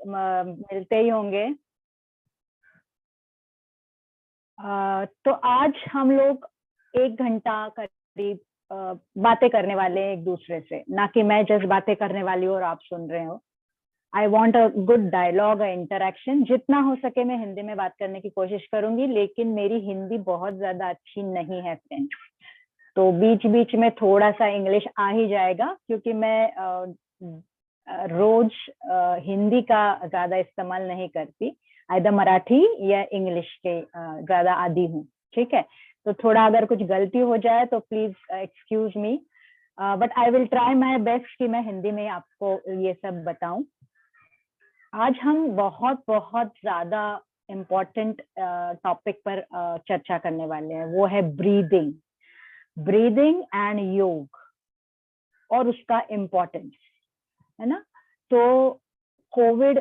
मिलते ही होंगे। तो आज हम लोग 1 घंटा करीब बातें करने वाले हैं एक दूसरे से, ना कि मैं जस्ट बातें करने वाली हूँ और आप सुन रहे हो। I want a good dialogue, a interaction. जितना हो सके मैं हिंदी में बात करने की कोशिश करूंगी, लेकिन मेरी हिंदी बहुत ज्यादा अच्छी नहीं है फ्रेंड्स, तो बीच बीच में थोड़ा सा इंग्लिश आ ही जाएगा, क्योंकि मैं रोज हिंदी का ज्यादा इस्तेमाल नहीं करती, आइदर मराठी या इंग्लिश के ज्यादा आदी हूँ। ठीक है, तो थोड़ा अगर कुछ गलती हो जाए तो please excuse me, but I will try my best कि मैं हिंदी में आपको ये सब बताऊं। आज हम बहुत बहुत ज्यादा इम्पोर्टेंट टॉपिक पर चर्चा करने वाले हैं, वो है ब्रीदिंग। ब्रीदिंग एंड योग और उसका इम्पोर्टेंस, है ना। तो कोविड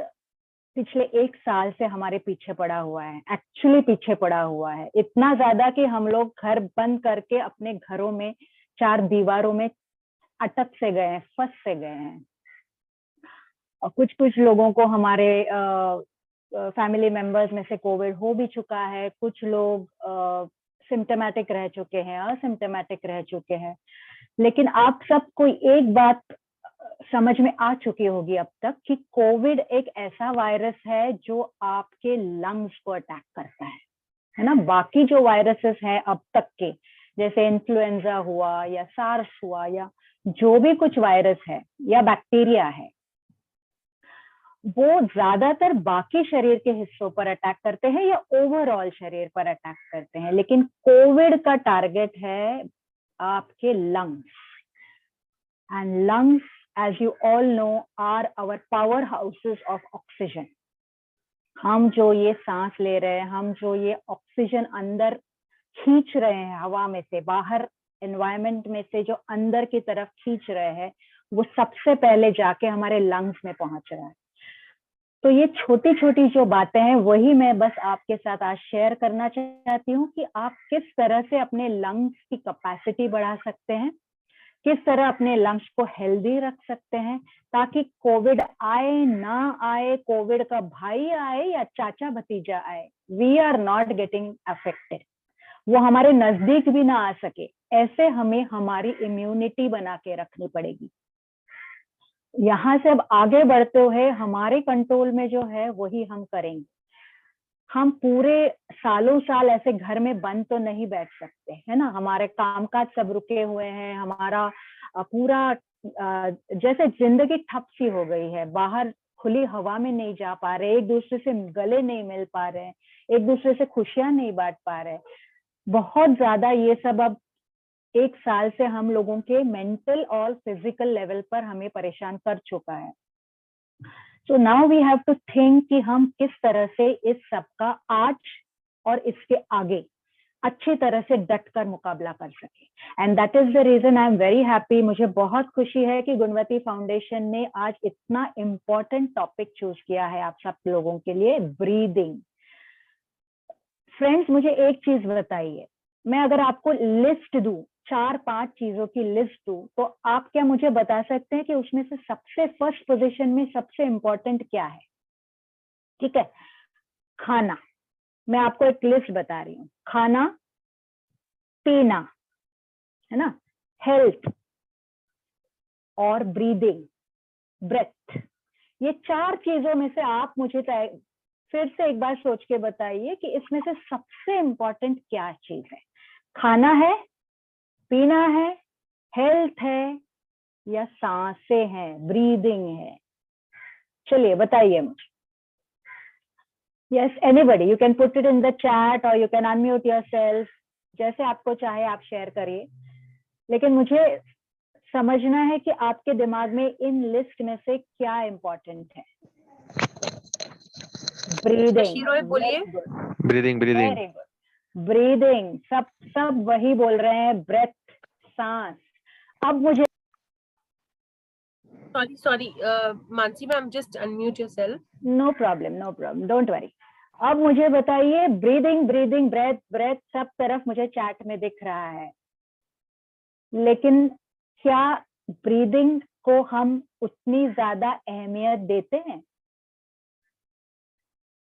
पिछले 1 साल से हमारे पीछे पड़ा हुआ है, एक्चुअली पीछे पड़ा हुआ है, इतना ज्यादा कि हम लोग घर बंद करके अपने घरों में 4 दीवारों में अटक से गए हैं, फंस से गए हैं। और कुछ कुछ लोगों को हमारे फैमिली मेंबर्स में से कोविड हो भी चुका है, कुछ लोग सिम्टोमेटिक रह चुके हैं, असिम्टोमेटिक रह चुके हैं। लेकिन आप सबको एक बात समझ में आ चुकी होगी अब तक कि कोविड एक ऐसा वायरस है जो आपके लंग्स को अटैक करता है ना। बाकी जो वायरसेस हैं अब तक के, जैसे इन्फ्लुएंजा हुआ या सार्स हुआ या जो भी कुछ वायरस है या बैक्टीरिया है, वो ज्यादातर बाकी शरीर के हिस्सों पर अटैक करते हैं या ओवरऑल शरीर पर अटैक करते हैं, लेकिन कोविड का टारगेट है आपके lungs. And lungs, as you all know, are our powerhouses of oxygen. हम जो ये सांस ले रहे हैं, हम जो ये ऑक्सीजन अंदर खींच रहे हैं हवा में से, बाहर एनवायरमेंट में से जो अंदर की तरफ खींच रहे हैं, वो सबसे पहले जाके हमारे लंग्स में पहुंच रहा है। तो ये छोटी छोटी जो बातें हैं वही मैं बस आपके साथ आज शेयर करना चाहती हूँ कि आप किस तरह से अपने लंग्स की कैपेसिटी बढ़ा सकते हैं, किस तरह अपने लंग्स को हेल्दी रख सकते हैं, ताकि कोविड आए ना आए, कोविड का भाई आए या चाचा भतीजा आए, we are not getting affected, वो हमारे नजदीक भी ना आ सके। ऐसे हमें हमारी इम्यूनिटी बना के रखनी पड़ेगी। यहाँ से अब आगे बढ़ते हुए हमारे कंट्रोल में जो है वही हम करेंगे। हम पूरे सालों साल ऐसे घर में बंद तो नहीं बैठ सकते, है ना। हमारे कामकाज सब रुके हुए हैं, हमारा पूरा जैसे जिंदगी ठप सी हो गई है, बाहर खुली हवा में नहीं जा पा रहे, एक दूसरे से गले नहीं मिल पा रहे, एक दूसरे से खुशियां नहीं बांट पा रहे। बहुत ज्यादा ये सब अब 1 साल से हम लोगों के मेंटल और फिजिकल लेवल पर हमें परेशान कर चुका है। So now we have to think कि हम किस तरह से इस सब का आज और इसके आगे अच्छी तरह से डट कर मुकाबला कर सके। And that is the reason I am very happy, मुझे बहुत खुशी है कि गुणवती फाउंडेशन ने आज इतना इम्पोर्टेंट टॉपिक चूज किया है आप सब लोगों के लिए, ब्रीदिंग। फ्रेंड्स, मुझे एक चीज बताइए, मैं अगर आपको लिस्ट दूं, 4-5 चीजों की लिस्ट दूं, तो आप क्या मुझे बता सकते हैं कि उसमें से सबसे फर्स्ट पोजीशन में सबसे इंपॉर्टेंट क्या है? ठीक है, खाना। मैं आपको एक लिस्ट बता रही हूँ, खाना, पीना, है ना, हेल्थ और ब्रीदिंग, ब्रेथ। ये 4 चीजों में से आप मुझे फिर से एक बार सोच के बताइए कि इसमें से सबसे इंपॉर्टेंट क्या चीज है? खाना है, पीना है, हेल्थ है या सांसें हैं, ब्रीदिंग है? चलिए बताइए मुझे। Yes, anybody, you can put it in the chat और यू कैन अनम्यूट योरसेल्फ, जैसे आपको चाहे आप शेयर करिए। लेकिन मुझे समझना है कि आपके दिमाग में इन लिस्ट में से क्या इंपॉर्टेंट है। ब्रीदिंग, बोलिए। Breathing breathing very good, breathing, सब वही बोल रहे हैं, ब्रेथ, सांस। अब मुझे sorry Mansi ma'am, just unmute yourself. No problem, don't worry. अब मुझे बताइए, ब्रीदिंग ब्रीदिंग, ब्रेथ ब्रेथ, सब तरफ मुझे चैट में दिख रहा है, लेकिन क्या ब्रीदिंग को हम उतनी ज्यादा अहमियत देते हैं?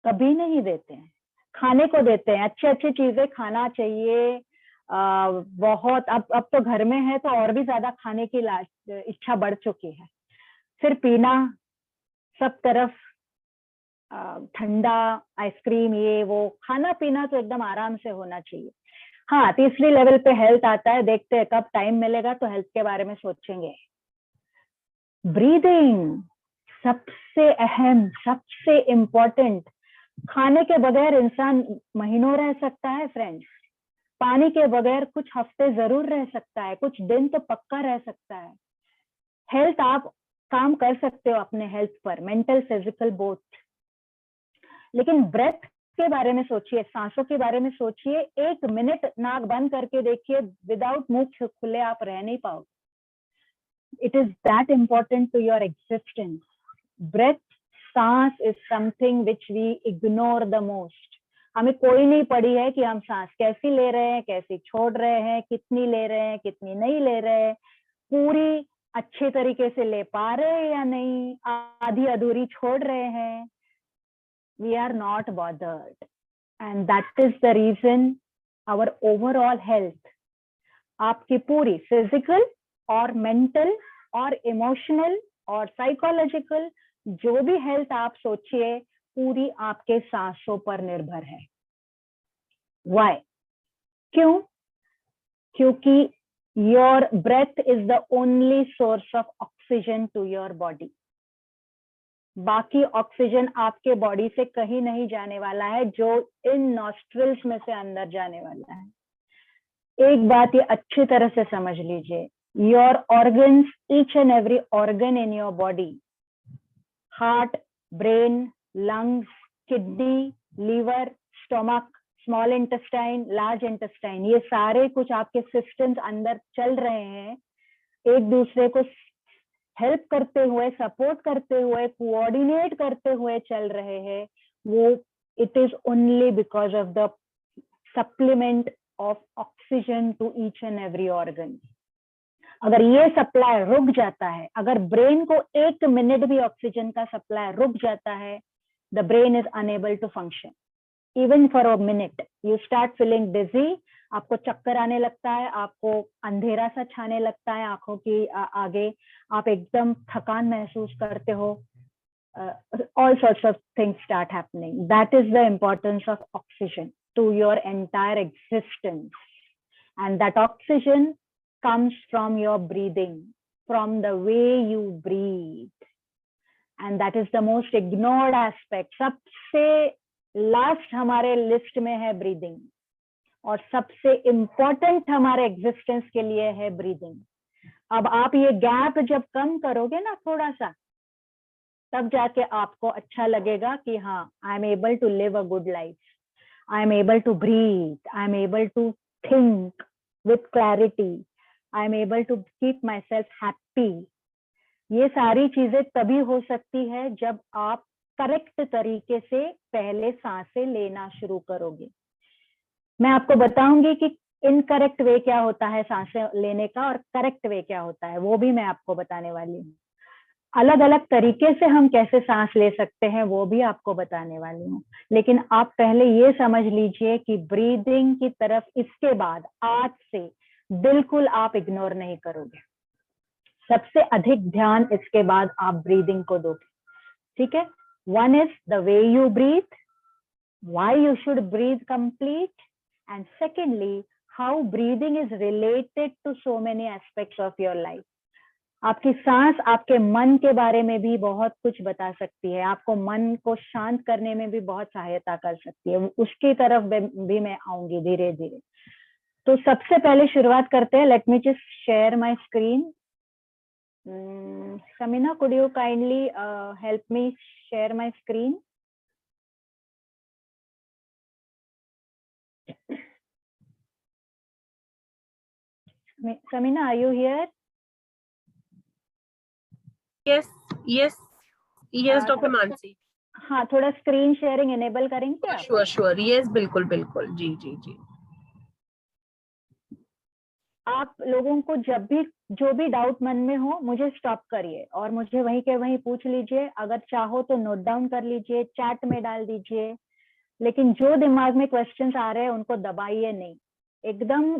कभी नहीं देते हैं। खाने को देते हैं, अच्छी अच्छी चीजें खाना चाहिए। बहुत अब तो घर में है तो और भी ज्यादा खाने की इच्छा बढ़ चुकी है। फिर पीना, सब तरफ ठंडा, आइसक्रीम, ये वो, खाना पीना तो एकदम आराम से होना चाहिए। हाँ, तीसरी लेवल पे हेल्थ आता है, देखते हैं कब टाइम मिलेगा तो हेल्थ के बारे में सोचेंगे। ब्रीदिंग सबसे अहम, सबसे इम्पोर्टेंट। खाने के बगैर इंसान महीनों रह सकता है फ्रेंड्स, पानी के बगैर कुछ हफ्ते जरूर रह सकता है, कुछ दिन तो पक्का रह सकता है। हेल्थ, आप काम कर सकते हो अपने हेल्थ पर, मेंटल फिजिकल बोथ, लेकिन ब्रेथ के बारे में सोचिए, सांसों के बारे में सोचिए। 1 मिनट नाक बंद करके देखिए, विदाउट मुंह खुले आप रह नहीं पाओगे। It is that important to your existence. Breath, सांस is something which we ignore the most. हमें कोई नहीं पड़ी है कि हम सांस कैसी ले रहे हैं, कैसी छोड़ रहे हैं, कितनी ले रहे हैं, कितनी नहीं ले रहे हैं, पूरी अच्छे तरीके से ले पा रहे हैं या नहीं, आधी अधूरी छोड़ रहे हैं। We are not bothered, and that is the reason our overall health, आपकी पूरी फिजिकल और मेंटल और इमोशनल और साइकोलॉजिकल, जो भी हेल्थ आप सोचिए, पूरी आपके सांसों पर निर्भर है। Why? क्यों? क्योंकि your breath is the only source of oxygen to your body. बाकी ऑक्सीजन आपके बॉडी से कहीं नहीं जाने वाला है, जो इन नॉस्ट्रिल्स में से अंदर जाने वाला है। एक बात ये अच्छी तरह से समझ लीजिए, your organs, each and every organ in your body, heart, brain, lungs, kidney, liver, stomach, small intestine, large intestine, ये सारे कुछ आपके सिस्टम्स अंदर चल रहे हैं, एक दूसरे को हेल्प करते हुए, सपोर्ट करते हुए, कोऑर्डिनेट करते हुए चल रहे हैं। वो it is only because of the supplement of oxygen to each and every organ. अगर ये सप्लाई रुक जाता है, अगर ब्रेन को 1 मिनट भी ऑक्सीजन का सप्लाई रुक जाता है, the brain is unable to function even for a minute. You start feeling dizzy, आपको चक्कर आने लगता है, आपको अंधेरा सा छाने लगता है आंखों की आगे, आप एकदम थकान महसूस करते हो, all sorts of things start happening. That is the importance of oxygen to your entire existence, and that oxygen comes from your breathing, from the way you breathe, and that is the most ignored aspect. सबसे last हमारे list में है breathing, और सबसे important हमारे existence के लिए है ब्रीदिंग। अब आप ये गैप जब कम करोगे ना थोड़ा सा, तब जाके आपको अच्छा लगेगा कि हाँ, I am able to live a good life, I am able to breathe, I am able to think with clarity, I am able to keep my self happy. ये सारी चीजें तभी हो सकती है जब आप करेक्ट तरीके से पहले सांसें लेना शुरू करोगे। मैं आपको बताऊंगी कि इनकरेक्ट वे क्या होता है सांसें लेने का, और करेक्ट वे क्या होता है, वो भी मैं आपको बताने वाली हूँ। अलग अलग तरीके से हम कैसे सांस ले सकते हैं वो भी आपको बताने वाली हूँ, लेकिन आप पहले ये समझ लीजिए कि ब्रीदिंग की तरफ इसके बाद आज से बिल्कुल आप इग्नोर नहीं करोगे। सबसे अधिक ध्यान इसके बाद आप ब्रीदिंग को दोगे, ठीक है। 1 is the way you breathe, why you should breathe complete, and secondly, how breathing is related to so many aspects of your life. आपकी सांस आपके मन के बारे में भी बहुत कुछ बता सकती है, आपको मन को शांत करने में भी बहुत सहायता कर सकती है, उसकी तरफ भी मैं आऊंगी धीरे धीरे। तो सबसे पहले शुरुआत करते हैं। Let me just share my screen. Samina, could you kindly help me share my screen? Samina, are you here? Yes, Dr. Mansi. हाँ, थोड़ा स्क्रीन शेयरिंग इनेबल करेंगे आप? श्योर, यस, बिल्कुल, जी। आप लोगों को जब भी जो भी डाउट मन में हो मुझे स्टॉप करिए और मुझे वहीं के वहीं पूछ लीजिए। अगर चाहो तो नोट डाउन कर लीजिए, चैट में डाल दीजिए, लेकिन जो दिमाग में क्वेश्चंस आ रहे हैं उनको दबाइए नहीं, एकदम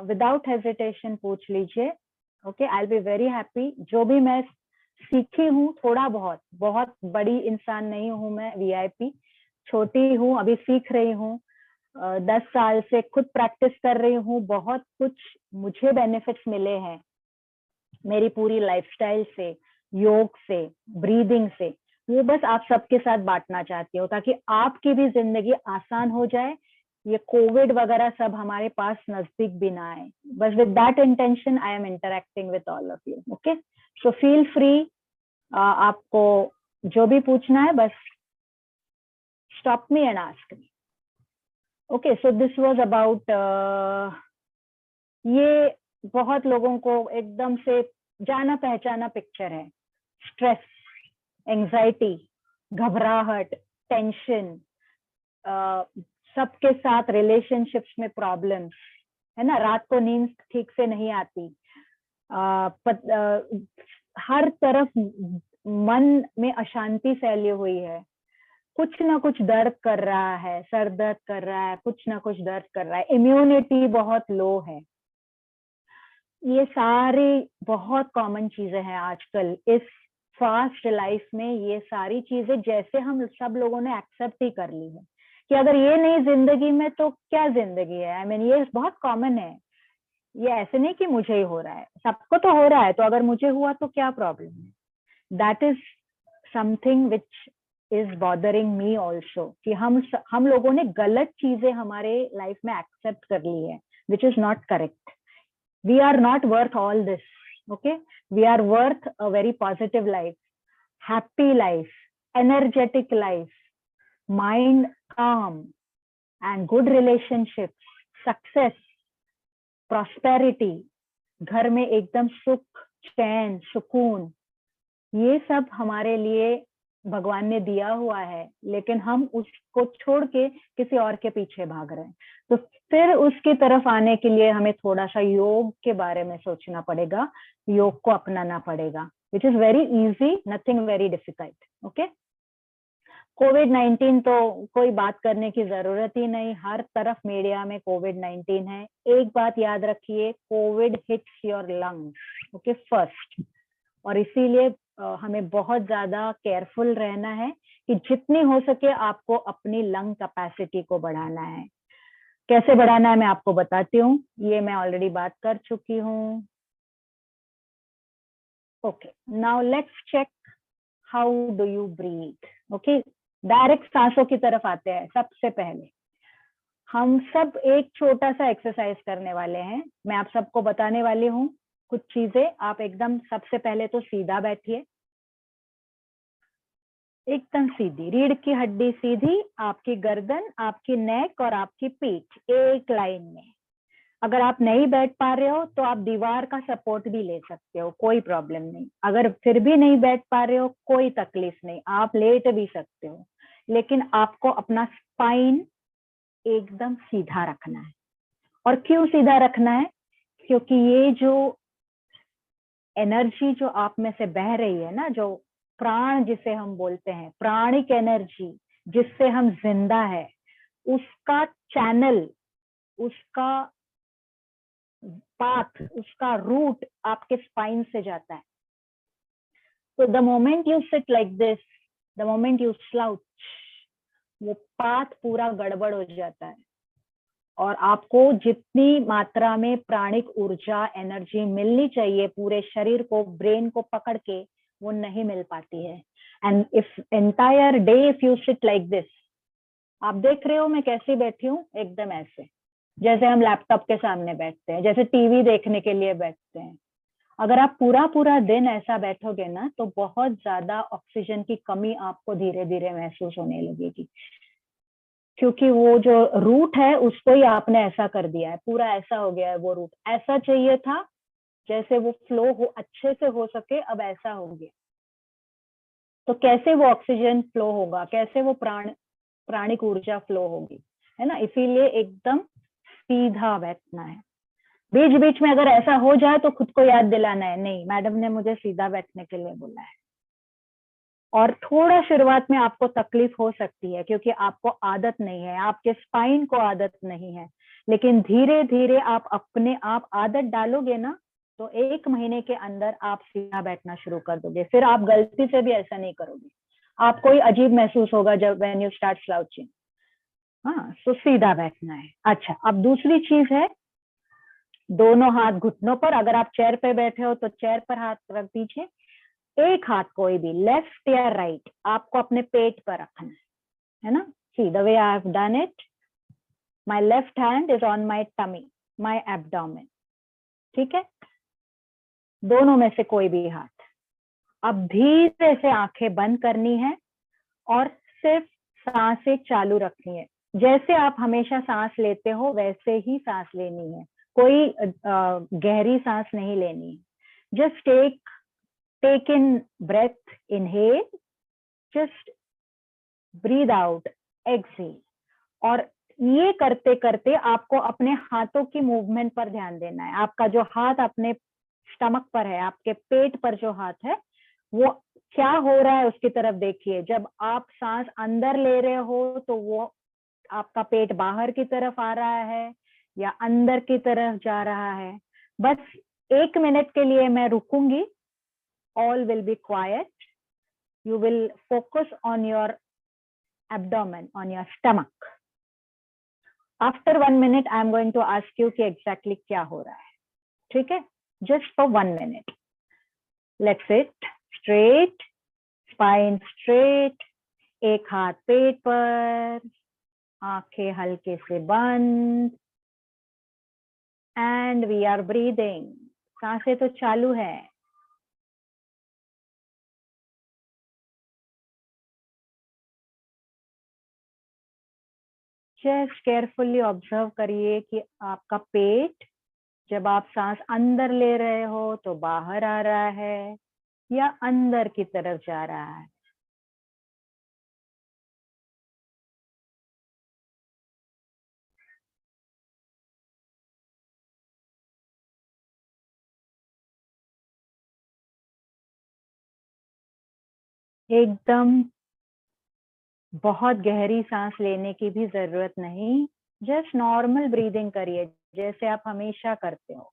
विदाउट हेजिटेशन पूछ लीजिए। Okay, I will be very happy. जो भी मैं सीखी हूँ थोड़ा बहुत, बहुत बड़ी इंसान नहीं हूँ मैं, वीआईपी छोटी हूँ, अभी सीख रही हूँ। 10 साल से खुद प्रैक्टिस कर रही हूँ, बहुत कुछ मुझे बेनिफिट्स मिले हैं मेरी पूरी लाइफस्टाइल से, योग से, ब्रीदिंग से। वो बस आप सबके साथ बांटना चाहती हूँ ताकि आपकी भी जिंदगी आसान हो जाए, ये कोविड वगैरह सब हमारे पास नजदीक भी ना आए। बस with that intention I am interacting with all of you. Okay, so feel free, आपको जो भी पूछना है bus stop me and ask me. Okay, so this was about, ये बहुत लोगों को एकदम से जाना पहचाना पिक्चर है। स्ट्रेस, एंजाइटी, घबराहट, टेंशन, सबके साथ रिलेशनशिप्स में प्रॉब्लम्स, है ना, रात को नींद ठीक से नहीं आती, हर तरफ मन में अशांति फैली हुई है, कुछ ना कुछ दर्द कर रहा है, सर दर्द कर रहा है, कुछ ना कुछ दर्द कर रहा है, इम्यूनिटी बहुत लो है। ये सारी बहुत कॉमन चीजें हैं आजकल इस फास्ट लाइफ में। ये सारी चीजें जैसे हम सब लोगों ने एक्सेप्ट ही कर ली है कि अगर ये नहीं जिंदगी में तो क्या जिंदगी है। आई मीन ये बहुत कॉमन है। ये ऐसे नहीं कि मुझे ही हो रहा है, सबको तो हो रहा है, तो अगर मुझे हुआ तो क्या प्रॉब्लम है। That is something which is bothering me also, कि हम लोगों ने गलत चीजें हमारे लाइफ में एक्सेप्ट कर ली है, which is not correct. We are not worth all this. Okay, we are worth a very positive life, happy life, energetic life, mind calm, and good relationships, success, prosperity, घर में एकदम सुख, चैन, सुकून, ये सब हमारे लिए भगवान ने दिया हुआ है, लेकिन हम उसको छोड़ के किसी और के पीछे भाग रहे हैं। तो फिर उसकी तरफ आने के लिए हमें थोड़ा सा योग के बारे में सोचना पड़ेगा, योग को अपनाना पड़ेगा, which is very easy, nothing very difficult. Okay, कोविड-19 तो कोई बात करने की जरूरत ही नहीं, हर तरफ मीडिया में कोविड-19 है। एक बात याद रखिए, Covid hits your lungs, okay, first, और इसीलिए हमें बहुत ज्यादा केयरफुल रहना है कि जितनी हो सके आपको अपनी लंग कैपेसिटी को बढ़ाना है। कैसे बढ़ाना है मैं आपको बताती हूँ, ये मैं ऑलरेडी बात कर चुकी हूँ। Okay, now let's check how do you breathe. Okay, direct सांसों की तरफ आते हैं। सबसे पहले हम सब एक छोटा सा एक्सरसाइज करने वाले हैं, मैं आप सबको बताने वाली हूँ कुछ चीजें। आप एकदम सबसे पहले तो सीधा बैठिए, एकदम सीधी, रीढ़ की हड्डी सीधी, आपकी गर्दन, आपकी नेक और आपकी पीठ एक लाइन में। अगर आप नहीं बैठ पा रहे हो तो आप दीवार का सपोर्ट भी ले सकते हो, कोई प्रॉब्लम नहीं। अगर फिर भी नहीं बैठ पा रहे हो कोई तकलीफ नहीं, आप लेट भी सकते हो, लेकिन आपको अपना स्पाइन एकदम सीधा रखना है। और क्यों सीधा रखना है? क्योंकि ये जो एनर्जी जो आप में से बह रही है ना, जो प्राण जिसे हम बोलते हैं, प्राणिक एनर्जी जिससे हम जिंदा है, उसका चैनल, उसका पाथ, उसका रूट आपके स्पाइन से जाता है। तो the moment you sit like this, the moment you slouch, वो पाथ पूरा गड़बड़ हो जाता है और आपको जितनी मात्रा में प्राणिक ऊर्जा, एनर्जी मिलनी चाहिए पूरे शरीर को, ब्रेन को पकड़ के, वो नहीं मिल पाती है। And if entire day if you sit like this, आप देख रहे हो मैं कैसे बैठी हूँ, एकदम ऐसे जैसे हम लैपटॉप के सामने बैठते हैं, जैसे टीवी देखने के लिए बैठते हैं। अगर आप पूरा पूरा दिन ऐसा बैठोगे ना, तो बहुत ज्यादा ऑक्सीजन की कमी आपको धीरे धीरे महसूस होने लगेगी, क्योंकि वो जो रूट है उसको ही आपने ऐसा कर दिया है, पूरा ऐसा हो गया है। वो रूट ऐसा चाहिए था जैसे वो फ्लो हो, अच्छे से हो सके, अब ऐसा हो गया। तो कैसे वो ऑक्सीजन फ्लो होगा, कैसे वो प्राणिक ऊर्जा फ्लो होगी, है ना। इसीलिए एकदम सीधा बैठना है। बीच बीच में अगर ऐसा हो जाए तो खुद को याद दिलाना है, नहीं मैडम ने मुझे सीधा बैठने के लिए बोला है। और थोड़ा शुरुआत में आपको तकलीफ हो सकती है क्योंकि आपको आदत नहीं है, आपके स्पाइन को आदत नहीं है, लेकिन धीरे धीरे आप अपने आप आदत डालोगे ना, तो 1 महीने के अंदर आप सीधा बैठना शुरू कर दोगे। फिर आप गलती से भी ऐसा नहीं करोगे, आपको ही अजीब महसूस होगा जब व्हेन यू स्टार्ट स्लाउचिंग। हाँ, तो सीधा बैठना है। अच्छा, अब दूसरी चीज है, दोनों हाथ घुटनों पर। अगर आप चेयर पे बैठे हो तो चेयर पर हाथ रख दीजिए। एक हाथ कोई भी, लेफ्ट या राइट, आपको अपने पेट पर रखना है ना। See the way I have done it, my left hand is on my tummy, my abdomen. ठीक है, दोनों में से कोई भी हाथ। अब धीरे से आंखें बंद करनी है और सिर्फ सांसें चालू रखनी है। जैसे आप हमेशा सांस लेते हो वैसे ही सांस लेनी है, कोई गहरी सांस नहीं लेनी है। Just take in breath, inhale, just breathe out, exhale. और ये करते करते आपको अपने हाथों की मूवमेंट पर ध्यान देना है। आपका जो हाथ अपने स्टमक पर है, आपके पेट पर जो हाथ है, वो क्या हो रहा है उसकी तरफ देखिए। जब आप सांस अंदर ले रहे हो तो वो आपका पेट बाहर की तरफ आ रहा है या अंदर की तरफ जा रहा है। बस 1 मिनट के लिए मैं रुकूंगी, all will be quiet, you will focus on your abdomen, on your stomach. After 1 minute, I am going to ask you कि exactly क्या हो रहा है। ठीक है, just for 1 minute. Let's sit straight, spine straight, एक हाथ पेट पर, आंखें हल्के से बंद, and we are breathing. सांसें तो चालू है। जस्ट केयरफुली ऑब्जर्व करिए कि आपका पेट जब आप सांस अंदर ले रहे हो तो बाहर आ रहा है या अंदर की तरफ जा रहा है। एकदम बहुत गहरी सांस लेने की भी जरूरत नहीं, जस्ट नॉर्मल ब्रीदिंग करिए जैसे आप हमेशा करते हो।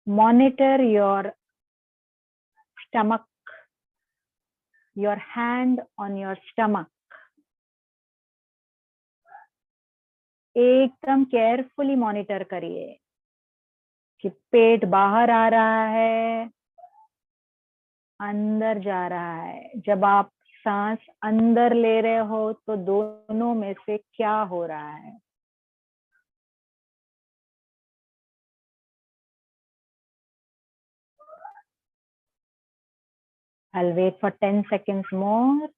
Monitor your stomach, your hand on your stomach. एकदम केयरफुली मॉनिटर करिए कि पेट बाहर आ रहा है, अंदर जा रहा है। जब आप सांस अंदर ले रहे हो तो दोनों में से क्या हो रहा है। I'll wait for 10 seconds more.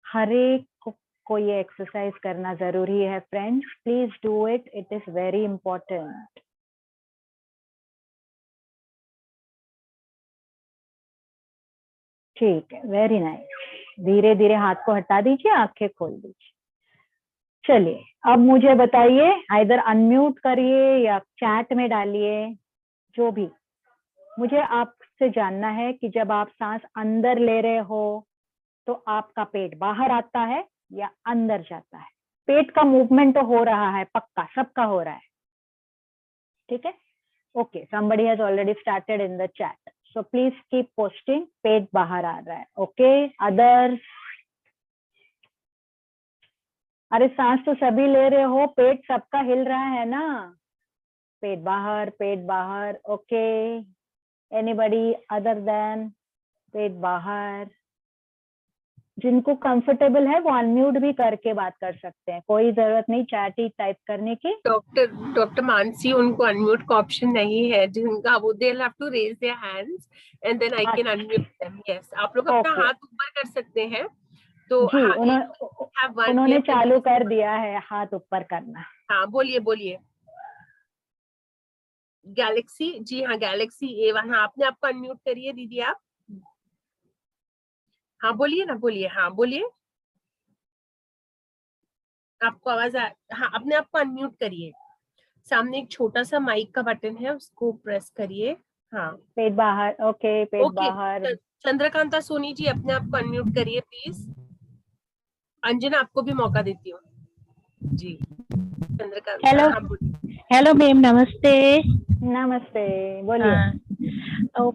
हर एक को ये एक्सरसाइज करना जरूरी है friends, please do it, it is very important. ठीक है, वेरी नाइस। धीरे धीरे हाथ को हटा दीजिए, आंखें खोल दीजिए। चलिए, अब मुझे बताइए, आइदर अनम्यूट करिए या चैट में डालिए, जो भी। मुझे आपसे जानना है कि जब आप सांस अंदर ले रहे हो तो आपका पेट बाहर आता है या अंदर जाता है। पेट का मूवमेंट तो हो रहा है, पक्का सबका हो रहा है। ठीक है, okay, somebody has already started in the chat, so please keep posting। पेट बाहर आ रहा है, ओके। अदर्स, अरे सांस तो सभी ले रहे हो, पेट सबका हिल रहा है ना। पेट बाहर, ओके। एनीबडी अदर देन पेट बाहर? जिनको कंफर्टेबल है वो अनम्यूट भी करके बात कर सकते हैं, कोई जरूरत नहीं चैट ही टाइप करने की। डॉक्टर मानसी, उनको अनम्यूट का ऑप्शन नहीं है, जिनका वो they have to raise their hands and then I can unmute them. Yes, आप लोग अपना हाथ ऊपर कर सकते हैं। तो जी, उन्होंने चालू कर दिया है हाथ ऊपर करना। हाँ, बोलिए। गैलेक्सी, जी हाँ, गैलेक्सी A1, हाँ, आपने आपको अनम्यूट करिए दीदी आप। हाँ बोलिए ना, बोलिए, हाँ बोलिए। आपको आवाज हाँ, अपने आप को अनम्यूट करिए। सामने एक छोटा सा माइक का बटन है, उसको प्रेस करिए। हाँ पेट बाहर, ओके, पेट ओके। बाहर। चंद्रकांता सोनी जी, अपने आप को अनम्यूट करिए प्लीज। अंजना, आपको भी मौका देती हूँ जी। चंद्रकांता, हेलो, हाँ बोलिए। हेलो मैम, नमस्ते। नमस्ते, बोलिए। हाँ, तो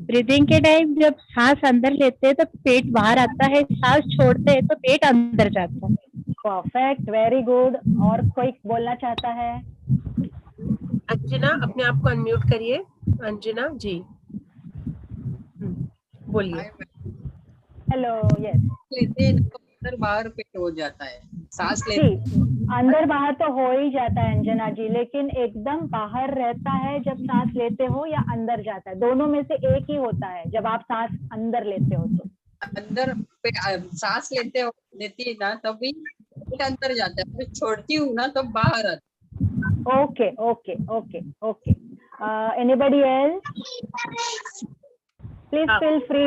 ब्रीदिंग के टाइम जब सांस अंदर लेते हैं तो पेट बाहर आता है, सांस छोड़ते हैं तो पेट अंदर जाता है। Perfect, very good. और कोई बोलना चाहता है? अंजना, अपने आप को अनम्यूट करिए। अंजना जी, बोलिए। Hello, yes. लेते हैं तो अंदर बाहर पेट हो जाता है, सांस जी, लेते अंदर बाहर तो हो ही जाता है अंजना जी, लेकिन एकदम बाहर रहता है जब सांस लेते हो या अंदर जाता है? दोनों में से एक ही होता है जब आप सांस अंदर लेते हो तो। अंदर पेट सांस लेती है ना तभी पेट अंदर जाता है, फिर छोड़ती हूँ ना तब बाहर आता okay okay okay okay. Anybody else? Please हाँ, फील फ्री।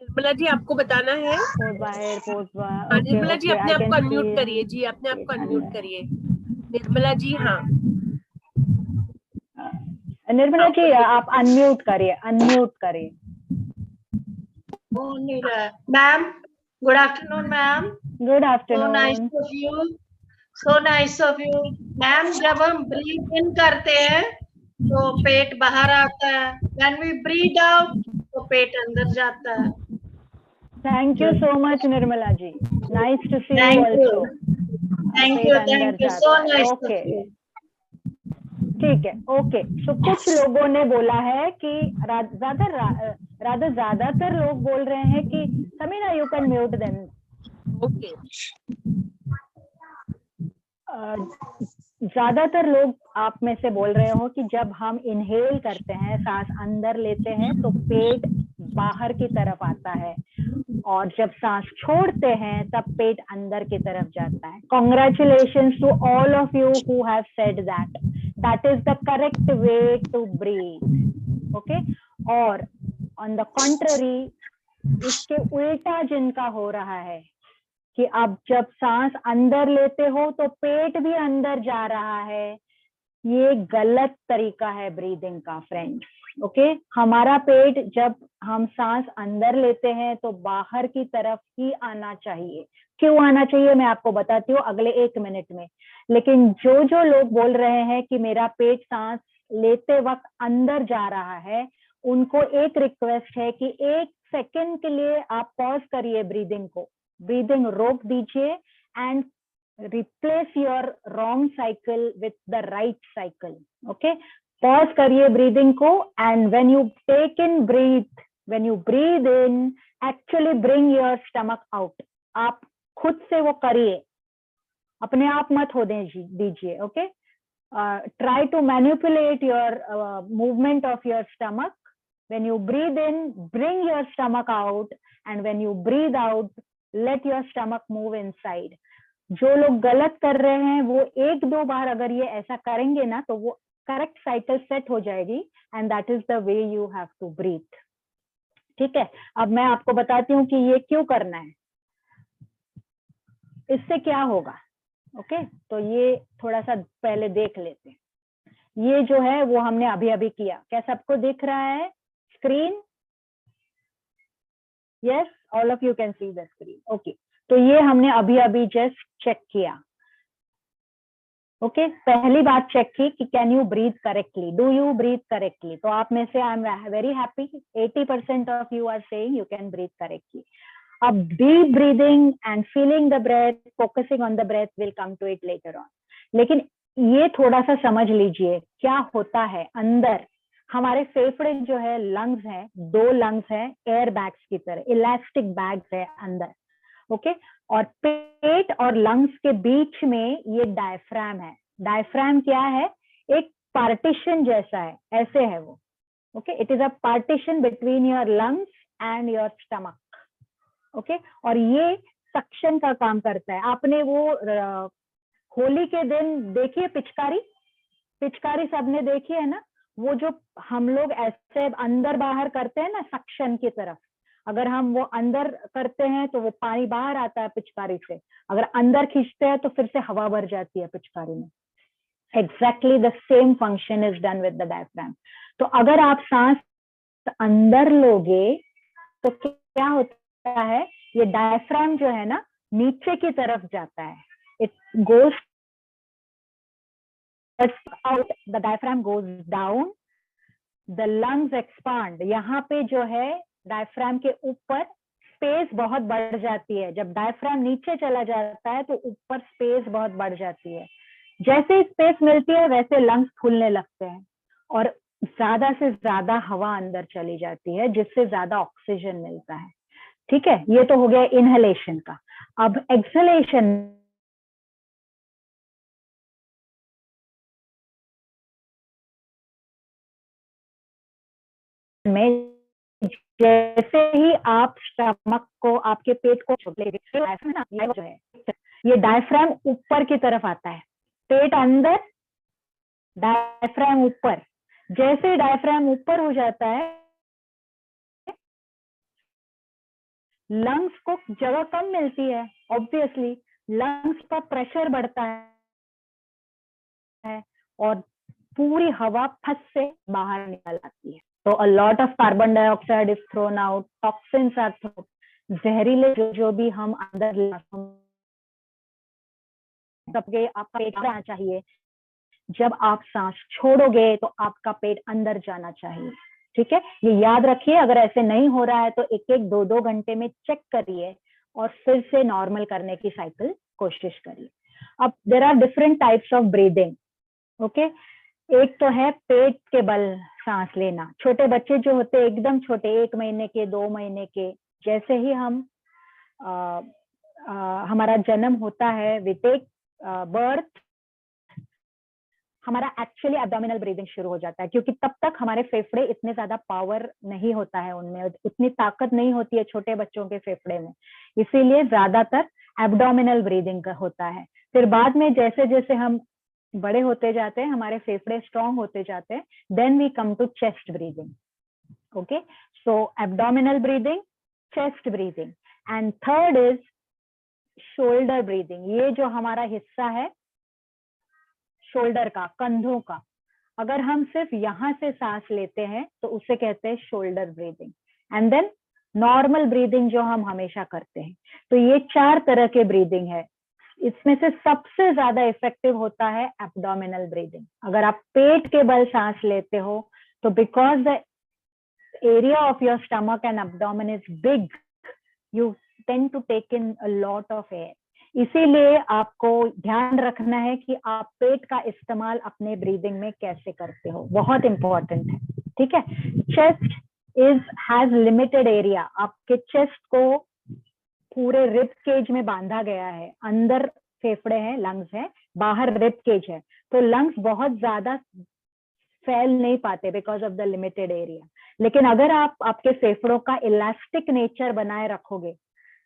निर्मला जी, आपको बताना है। पोट बाहर, पोट बाहर। हाँ ओके निर्मला जी, ओके, अपने आई आप कैन को अनम्यूट फील करिए जी, अपने आप को अनम्यूट अंदर। करिए। निर्मला जी, हाँ निर्मला हाँ जी, बोलिए। आप अनम्यूट करिए, अनम्यूट करिए। Oh, Nira. Ma'am, good afternoon, ma'am. Good So nice afternoon. of you. So nice of you. Ma'am, जब हम ब्रीथ इन करते हैं तो पेट बाहर आता है, when we breathe out तो पेट अंदर जाता है। Thank you so much Nirmala ji, nice to see you Thank you. Also. Thank पेट you. अंदर Thank you. So जाता है, nice of ओके। you. ठीक है, ओके। तो कुछ लोगों ने बोला है कि ज्यादातर लोग बोल रहे हैं कि Sameena, you can mute them. Okay, ज्यादातर लोग आप में से बोल रहे हो कि जब हम इनहेल करते हैं, सांस अंदर लेते हैं तो पेट बाहर की तरफ आता है, और जब सांस छोड़ते हैं तब पेट अंदर की तरफ जाता है। Congratulation to all of you who have said that. That is the correct way to breathe, okay. और ऑन द कॉन्ट्ररी, इसके उल्टा जिनका हो रहा है कि अब जब सांस अंदर लेते हो तो पेट भी अंदर जा रहा है, ये गलत तरीका है ब्रीदिंग का फ्रेंड्स, ओके। हमारा पेट जब हम सांस अंदर लेते हैं तो बाहर की तरफ ही आना चाहिए। क्यों आना चाहिए मैं आपको बताती हूँ अगले 1 मिनट में। लेकिन जो लोग बोल रहे हैं कि मेरा पेट सांस लेते वक्त अंदर जा रहा है, उनको एक रिक्वेस्ट है कि 1 सेकेंड के लिए आप पॉज करिए ब्रीदिंग को, ब्रीदिंग रोक दीजिए and replace your wrong cycle with the right cycle, okay? Pause करिए breathing को, and when you take in breathe, when you breathe in, actually bring your stomach out. आप खुद से वो करिए, अपने आप मत हो दीजिए, okay? Try to manipulate your movement of your stomach. When you breathe in, bring your stomach out, and when you breathe out, let your stomach move inside. जो लोग गलत कर रहे हैं वो 1-2 बार अगर ये ऐसा करेंगे ना तो वो करेक्ट साइकिल सेट हो जाएगी, and that is the way you have to breathe, ठीक है। अब मैं आपको बताती हूँ कि ये क्यों करना है, इससे क्या होगा, ओके। तो ये थोड़ा सा पहले देख लेते हैं। ये जो है वो हमने अभी अभी किया, क्या सबको दिख रहा है screen? Yes, all of you can see the screen, okay. तो ये हमने अभी अभी जस्ट चेक किया, ओके। पहली बात चेक की कि can you breathe correctly, do you breathe correctly. तो आप में से I am very happy, 80% of you are saying you can breathe correctly. अब deep breathing and feeling the breath, focusing on the breath will come to it later on. लेकिन ये थोड़ा सा समझ लीजिए क्या होता है अंदर। हमारे फेफड़े जो है, लंग्स हैं, 2 लंग्स हैं, एयर बैग्स की तरह, इलास्टिक बैग्स है अंदर, ओके। और पेट और लंग्स के बीच में ये डायफ्राम है। डायफ्राम क्या है? एक पार्टीशन जैसा है, ऐसे है वो, okay. It is a partition between your lungs and your stomach, okay. और ये सक्शन का काम करता है। आपने वो होली के दिन देखिए पिचकारी, पिचकारी सबने देखी है ना, वो जो हम लोग ऐसे अंदर बाहर करते हैं ना सक्शन की तरफ, अगर हम वो अंदर करते हैं तो वो पानी बाहर आता है पिचकारी से, अगर अंदर खींचते हैं तो फिर से हवा भर जाती है पिचकारी में। Exactly the same function is done with the diaphragm. तो अगर आप सांस अंदर लोगे तो क्या होता है, ये डायफ्राम जो है ना नीचे की तरफ जाता है, it goes out, the diaphragm goes down, the lungs expand. यहाँ पे जो है डायफ्राम के ऊपर स्पेस बहुत बढ़ जाती है, जब डायफ्राम नीचे चला जाता है तो ऊपर स्पेस बहुत बढ़ जाती है। जैसे ही स्पेस मिलती है वैसे लंग्स फूलने लगते हैं और ज्यादा से ज्यादा हवा अंदर चली जाती है, जिससे ज्यादा ऑक्सीजन मिलता है। ठीक है, ये तो हो गया इनहेलेशन का। अब एक्सहेलेशन में जैसे ही आप स्टमक को, आपके पेट को जो है, ये डायफ्राम ऊपर की तरफ आता है, पेट अंदर, डायफ्राम ऊपर। जैसे डायफ्राम ऊपर हो जाता है, लंग्स को जगह कम मिलती है, ऑब्वियसली लंग्स का प्रेशर बढ़ता है और पूरी हवा फंस से बाहर निकल आती है। तो a lot of carbon dioxide is thrown out, toxins are thrown, जहरीले जो भी हम अंदर सबके आपका पेट आना चाहिए। जब आप सांस छोड़ोगे तो आपका पेट अंदर जाना चाहिए। ठीक है, ये याद रखिए। अगर ऐसे नहीं हो रहा है तो एक एक 2-2 घंटे में चेक करिए और फिर से नॉर्मल करने की साइकिल कोशिश करिए। अब there are different types of breathing. Okay, एक तो है पेट के बल सांस लेना। छोटे बच्चे जो होते हैं एकदम छोटे, 1 महीने के, 2 महीने के, जैसे ही हम हमारा जन्म होता है, वी टेक बर्थ, हमारा एक्चुअली एब्डोमिनल ब्रीदिंग शुरू हो जाता है, क्योंकि तब तक हमारे फेफड़े इतने ज्यादा पावर नहीं होता है, उनमें उतनी ताकत नहीं होती है छोटे बच्चों के फेफड़े में, इसीलिए ज्यादातर एब्डोमिनल ब्रीदिंग होता है। फिर बाद में जैसे जैसे हम बड़े होते जाते हैं, हमारे फेफड़े स्ट्रांग होते जाते हैं, then we come to chest breathing. Okay, so abdominal breathing, chest breathing, and third is shoulder breathing. ये जो हमारा हिस्सा है शोल्डर का, कंधों का, अगर हम सिर्फ यहां से सांस लेते हैं तो उसे कहते हैं shoulder breathing. And then normal breathing जो हम हमेशा करते हैं। तो ये 4 तरह के ब्रीदिंग है। इसमें से सबसे ज्यादा इफेक्टिव होता है एब्डोमिनल ब्रीदिंग। अगर आप पेट के बल सांस लेते हो तो because the area of your stomach and abdomen is big, you tend to take in a lot of air. इसीलिए आपको ध्यान रखना है कि आप पेट का इस्तेमाल अपने ब्रीदिंग में कैसे करते हो, बहुत इंपॉर्टेंट है। ठीक है, चेस्ट हैज लिमिटेड एरिया। आपके चेस्ट को पूरे रिब केज में बांधा गया है, अंदर फेफड़े हैं, लंग्स है, बाहर रिब केज है, तो लंग्स बहुत ज्यादा फैल नहीं पाते because of the limited area. लेकिन अगर आप आपके फेफड़ों का इलास्टिक नेचर बनाए रखोगे,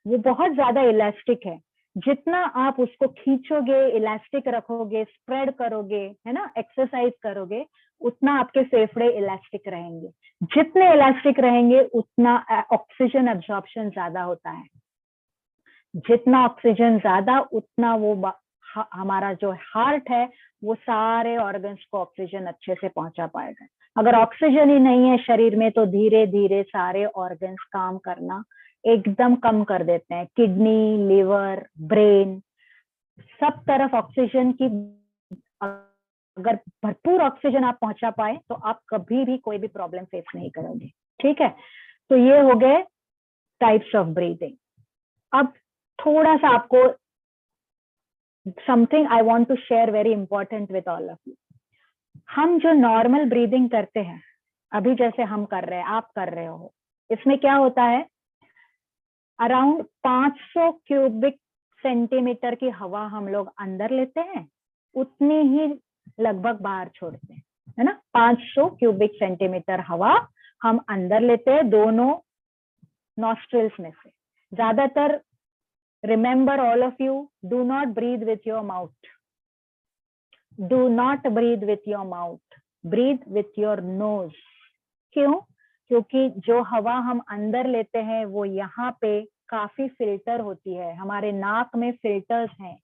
वो बहुत ज्यादा इलास्टिक है, जितना आप उसको खींचोगे, इलास्टिक रखोगे, स्प्रेड करोगे, है ना, एक्सरसाइज करोगे, उतना आपके फेफड़े इलास्टिक रहेंगे। जितने इलास्टिक रहेंगे उतना ऑक्सीजन एब्जॉर्प्शन ज्यादा होता है। जितना ऑक्सीजन ज्यादा, उतना वो हमारा जो हार्ट है वो सारे ऑर्गन्स को ऑक्सीजन अच्छे से पहुंचा पाएगा। अगर ऑक्सीजन ही नहीं है शरीर में तो धीरे धीरे सारे ऑर्गन्स काम करना एकदम कम कर देते हैं। किडनी, लिवर, ब्रेन, सब तरफ ऑक्सीजन की, अगर भरपूर ऑक्सीजन आप पहुंचा पाए तो आप कभी भी कोई भी प्रॉब्लम फेस नहीं करोगे। ठीक है, तो ये हो गए टाइप्स ऑफ ब्रीदिंग। अब थोड़ा सा आपको something I want to share very important with all of you. हम जो नॉर्मल ब्रीदिंग करते हैं, अभी जैसे हम कर रहे हैं, आप कर रहे हो, इसमें क्या होता है, अराउंड 500 क्यूबिक सेंटीमीटर की हवा हम लोग अंदर लेते हैं, उतनी ही लगभग बाहर छोड़ते हैं, है ना। 500 क्यूबिक सेंटीमीटर हवा हम अंदर लेते हैं दोनों नॉस्ट्रिल्स में से। ज्यादातर, remember all of you, do not breathe with your mouth, do not breathe with your mouth, breathe with your nose. क्यों? क्योंकि जो हवा हम अंदर लेते हैं वो यहाँ पे काफी फिल्टर होती है, हमारे नाक में फिल्टर्स हैं,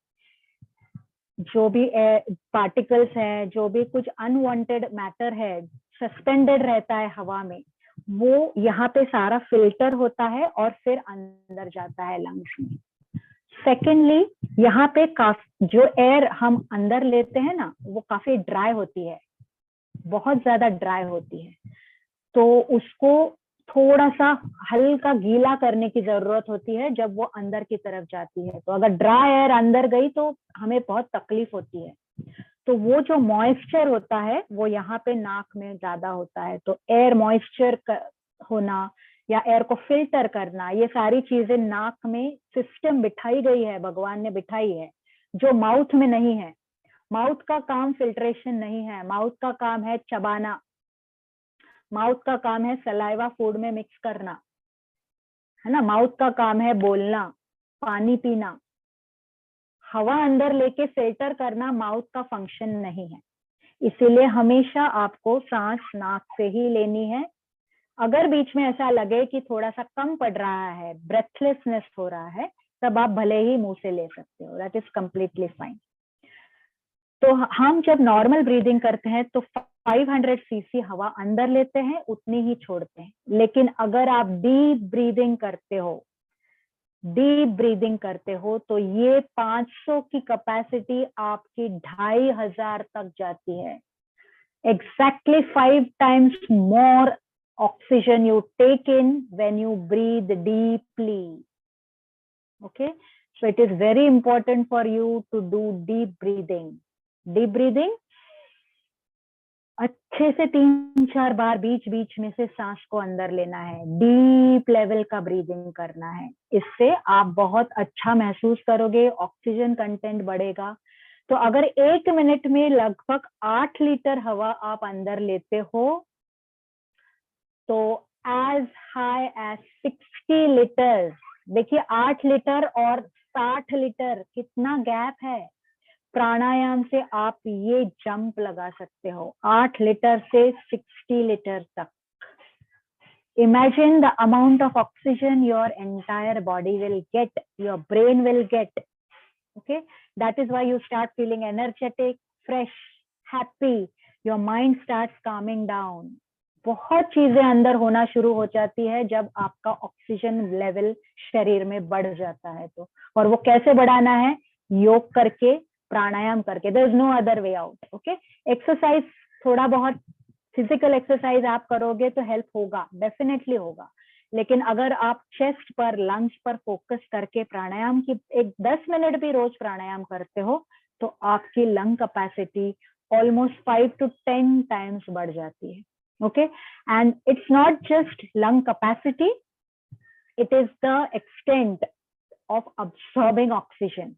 जो भी पार्टिकल्स हैं, जो भी कुछ अनवांटेड मैटर है सस्पेंडेड रहता है हवा में, वो यहाँ पे सारा फिल्टर होता है और फिर अंदर जाता है लंग्स में। सेकेंडली, यहाँ पे काफी जो एयर हम अंदर लेते हैं ना वो काफी ड्राई होती है, बहुत ज्यादा ड्राई होती है, तो उसको थोड़ा सा हल्का गीला करने की जरूरत होती है जब वो अंदर की तरफ जाती है। तो अगर ड्राई एयर अंदर गई तो हमें बहुत तकलीफ होती है। तो वो जो मॉइस्चर होता है वो यहाँ पे नाक में ज्यादा होता है। तो एयर मॉइस्चर होना या एयर को फिल्टर करना, ये सारी चीजें नाक में सिस्टम बिठाई गई है, भगवान ने बिठाई है, जो माउथ में नहीं है। माउथ का काम फिल्ट्रेशन नहीं है, माउथ का काम है चबाना, माउथ का काम है सलाइवा फूड में मिक्स करना, है ना, माउथ का काम है बोलना, पानी पीना। हवा अंदर लेके फिल्टर करना माउथ का फंक्शन नहीं है। इसीलिए हमेशा आपको सांस नाक से ही लेनी है। अगर बीच में ऐसा लगे कि थोड़ा सा कम पड़ रहा है, ब्रेथलेसनेस हो रहा है, तब आप भले ही मुंह से ले सकते हो, दैट इज कंप्लीटली फाइन। तो हम जब नॉर्मल ब्रीदिंग करते हैं तो 500 सीसी हवा अंदर लेते हैं, उतनी ही छोड़ते हैं। लेकिन अगर आप डीप ब्रीदिंग करते हो तो ये 500 की कैपेसिटी आपकी 2500 तक जाती है। Exactly 5 times more oxygen you take in when you breathe deeply. Okay, so it is very important for you to do deep breathing. Deep breathing अच्छे से 3-4 बार बीच बीच में से सांस को अंदर लेना है, डीप लेवल का ब्रीदिंग करना है। इससे आप बहुत अच्छा महसूस करोगे, ऑक्सीजन कंटेंट बढ़ेगा। तो अगर 1 मिनट में लगभग 8 लीटर हवा आप अंदर लेते हो तो as high as 60 लीटर, देखिए 8 लीटर और 60 लीटर कितना गैप है। प्राणायाम से आप ये जंप लगा सकते हो 8 लीटर से 60 लीटर तक। Imagine the amount of oxygen your entire body will get, your brain will get. Okay, that is why you start feeling energetic, fresh, happy. Your mind starts calming down. बहुत चीजें अंदर होना शुरू हो जाती है जब आपका ऑक्सीजन लेवल शरीर में बढ़ जाता है तो। और वो कैसे बढ़ाना है? योग करके, प्राणायाम करके। There is no other way out. Okay, exercise, थोड़ा बहुत फिजिकल एक्सरसाइज आप करोगे तो हेल्प होगा, डेफिनेटली होगा। लेकिन अगर आप चेस्ट पर, लंग्स पर फोकस करके प्राणायाम की एक 10 मिनट भी रोज प्राणायाम करते हो तो आपकी lung capacity almost 5 to 10 times बढ़ जाती है। Okay, and it's not just lung capacity, it is the extent of absorbing oxygen.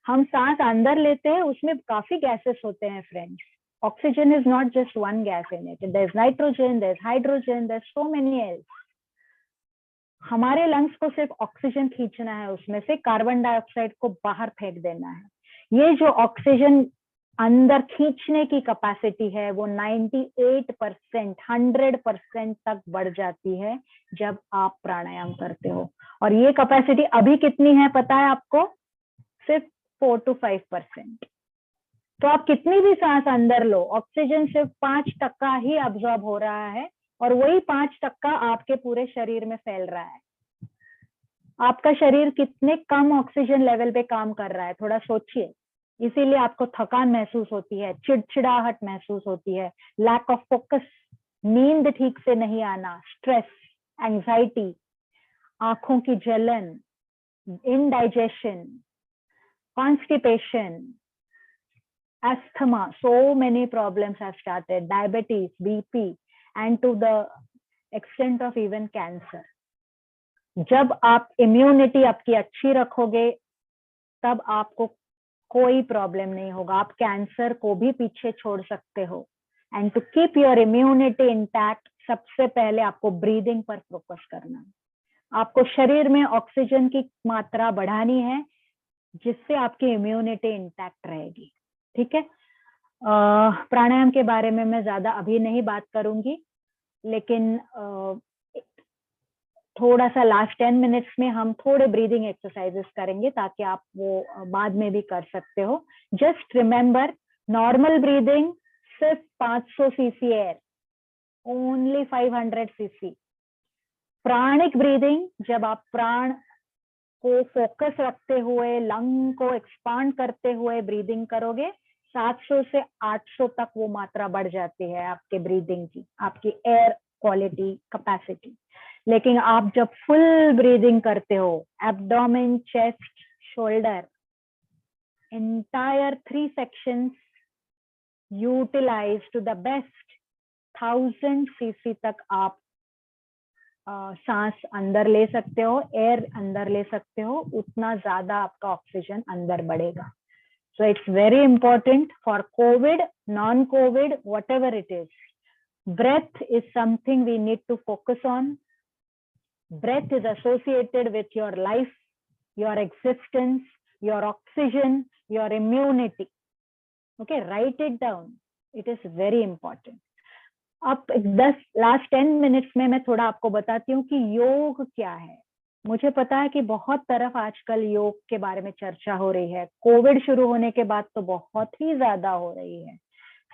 हम सांस अंदर लेते हैं, उसमें काफी गैसेस होते हैं friends. Oxygen is not just one gas in it, there is nitrogen, there is hydrogen, there is so many else. हमारे लंग्स को सिर्फ ऑक्सीजन खींचना है, उसमें से कार्बन डाइऑक्साइड को बाहर फेंक देना है। ये जो ऑक्सीजन अंदर खींचने की कैपेसिटी है वो 98%, 100% तक बढ़ जाती है जब आप प्राणायाम करते हो। और ये कैपेसिटी अभी कितनी है पता है आपको? सिर्फ 4 to 5%। तो आप कितनी भी सांस अंदर लो, ऑक्सीजन सिर्फ 5% ही अब्सॉर्ब हो रहा है और वही 5% आपके पूरे शरीर में फैल रहा है। आपका शरीर कितने कम ऑक्सीजन लेवल पे काम कर रहा है, थोड़ा सोचिए। इसीलिए आपको थकान महसूस होती है, चिड़चिड़ाहट महसूस होती है, लैक ऑफ फोकस, नींद ठीक से नहीं आना, स्ट्रेस, एंजाइटी, आंखों की जलन, indigestion, constipation, asthma, so many problems have started, diabetes, BP, and to the extent of even cancer. जब आप इम्यूनिटी आपकी अच्छी रखोगे तब आपको कोई प्रॉब्लम नहीं होगा, आप कैंसर को भी पीछे छोड़ सकते हो। And to keep your immunity intact, सबसे पहले आपको ब्रीदिंग पर फोकस करना है। आपको शरीर में ऑक्सीजन की मात्रा बढ़ानी है जिससे आपकी इम्यूनिटी इंटैक्ट रहेगी। ठीक है, प्राणायाम के बारे में मैं ज्यादा अभी नहीं बात करूंगी। लेकिन थोड़ा सा लास्ट 10 मिनट्स में हम थोड़े ब्रीदिंग एक्सरसाइजेस करेंगे ताकि आप वो बाद में भी कर सकते हो। जस्ट रिमेम्बर, नॉर्मल ब्रीदिंग सिर्फ 500 cc air, only 500 cc. Pranic breathing, जब आप प्राण को फोकस रखते हुए लंग को एक्सपांड करते हुए ब्रीदिंग करोगे, 700 से 800 तक वो मात्रा बढ़ जाती है आपके ब्रीदिंग की, आपकी एयर क्वालिटी कैपेसिटी। लेकिन आप जब फुल ब्रीदिंग करते हो, abdomen, chest, shoulder, entire 3 sections utilise to the best, 1000 CC तक आप सांस अंदर ले सकते हो, एयर अंदर ले सकते हो, उतना ज्यादा आपका ऑक्सीजन अंदर बढ़ेगा। So it's very important for COVID, non-COVID, whatever it is. Breath is something we need to focus on. Breath is associated with your life, your existence, your oxygen, your immunity. Okay, write it down. It is very important. अब 10 minutes में मैं थोड़ा आपको बताती हूँ कि योग क्या है। मुझे पता है कि बहुत तरफ आजकल योग के बारे में चर्चा हो रही है। कोविड शुरू होने के बाद तो बहुत ही ज्यादा हो रही है।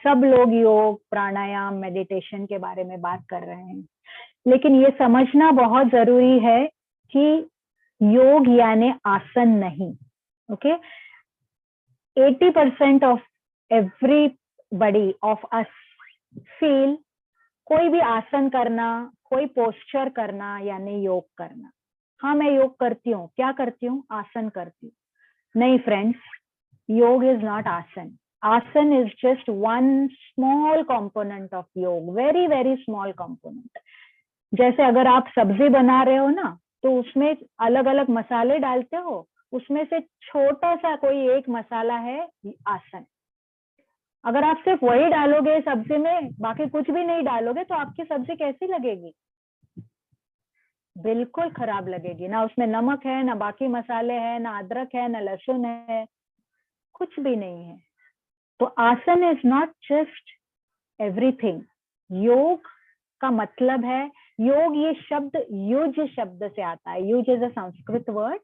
सब लोग योग, प्राणायाम, मेडिटेशन के बारे में बात कर रहे हैं, लेकिन ये समझना बहुत जरूरी है कि योग यानी आसन नहीं। Okay, 80% of everybody of us feel कोई भी आसन करना, कोई पोस्चर करना यानी योग करना। हाँ, मैं योग करती हूँ, क्या करती हूँ? आसन करती हूँ। नहीं फ्रेंड्स, योग इज नॉट आसन। आसन is just one small component of योग, वेरी वेरी स्मॉल कंपोनेंट। जैसे अगर आप सब्जी बना रहे हो ना, तो उसमें अलग अलग मसाले डालते हो, उसमें से छोटा सा कोई एक मसाला है आसन। अगर आप सिर्फ वही डालोगे सब्जी में, बाकी कुछ भी नहीं डालोगे, तो आपकी सब्जी कैसी लगेगी? बिल्कुल खराब लगेगी। ना उसमें नमक है, ना बाकी मसाले हैं, ना अदरक है, ना लहसुन है, कुछ भी नहीं है। तो आसन इज नॉट जस्ट एवरीथिंग। योग का मतलब है, योग ये शब्द युज शब्द से आता है। Yuj is a Sanskrit word